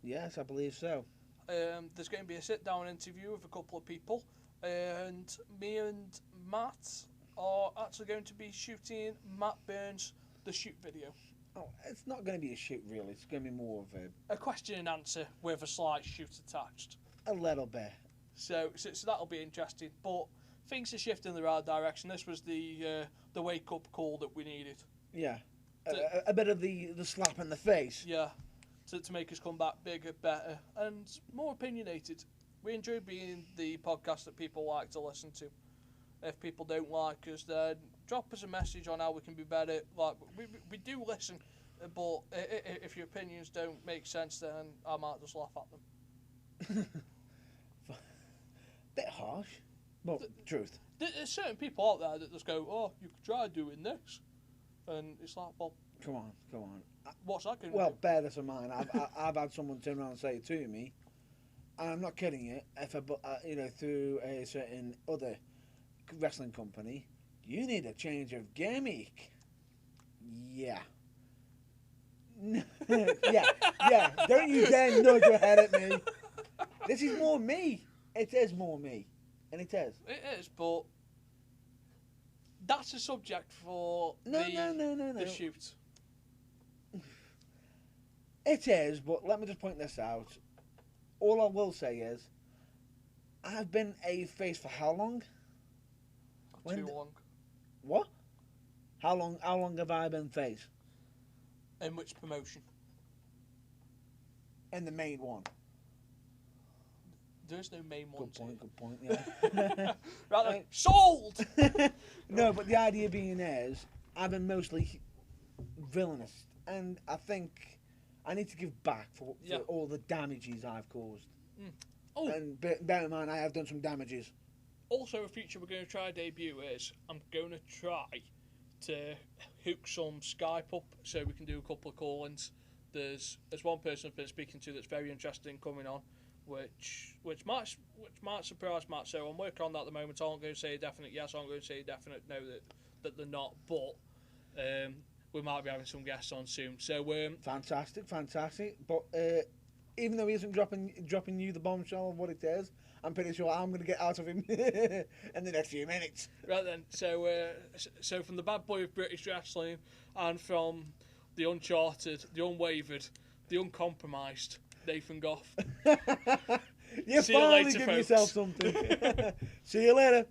Yes, I believe so. There's going to be a sit-down interview with a couple of people, and me and Matt are actually going to be shooting Matt Burns' The Shoot video. Oh, it's not going to be a shoot, really. It's going to be more of a question and answer with a slight shoot attached. A little bit. So that'll be interesting, but things are shifting in the right direction. This was the wake-up call that we needed. Yeah. A bit of the slap in the face. Yeah, to make us come back bigger, better, and more opinionated. We enjoy being the podcast that people like to listen to. If people don't like us, then drop us a message on how we can be better. Like we do listen, but if your opinions don't make sense, then I might just laugh at them. Bit harsh, but truth. There's certain people out there that just go, "Oh, you could try doing this." And it's like, well, come on. What's that going to Well, do? bear this in mind. I've had someone turn around and say it to me, and I'm not kidding you. If through a certain other wrestling company, you need a change of gimmick. Yeah. yeah. Don't you dare nudge your head at me. This is more me. It is more me, and it is. It is, but that's a subject for No. the shoot. It is, but let me just point this out. All I will say is, I've been a face for how long? Too long. What? How long have I been face? In which promotion? In the main one. There's no main one. Good point. Yeah. Right then, sold. No, but the idea being is, I've been mostly villainous, and I think I need to give back for all the damages I've caused. Oh. And bear in mind, I have done some damages. Also, a feature we're going to try debut is I'm going to try to hook some Skype up so we can do a couple of call-ins. There's one person I've been speaking to that's very interested in coming on, which might surprise Matt. So I'm working on that at the moment. I'm not going to say a definite yes. I'm going to say a definite no that they're not. But we might be having some guests on soon. So fantastic. But even though he isn't dropping you the bombshell of what it is, I'm pretty sure I'm going to get out of him in the next few minutes. Right then. So from the bad boy of British wrestling, and from the uncharted, the unwavered, the uncompromised Nathan Goff. You finally give yourself something. See you later.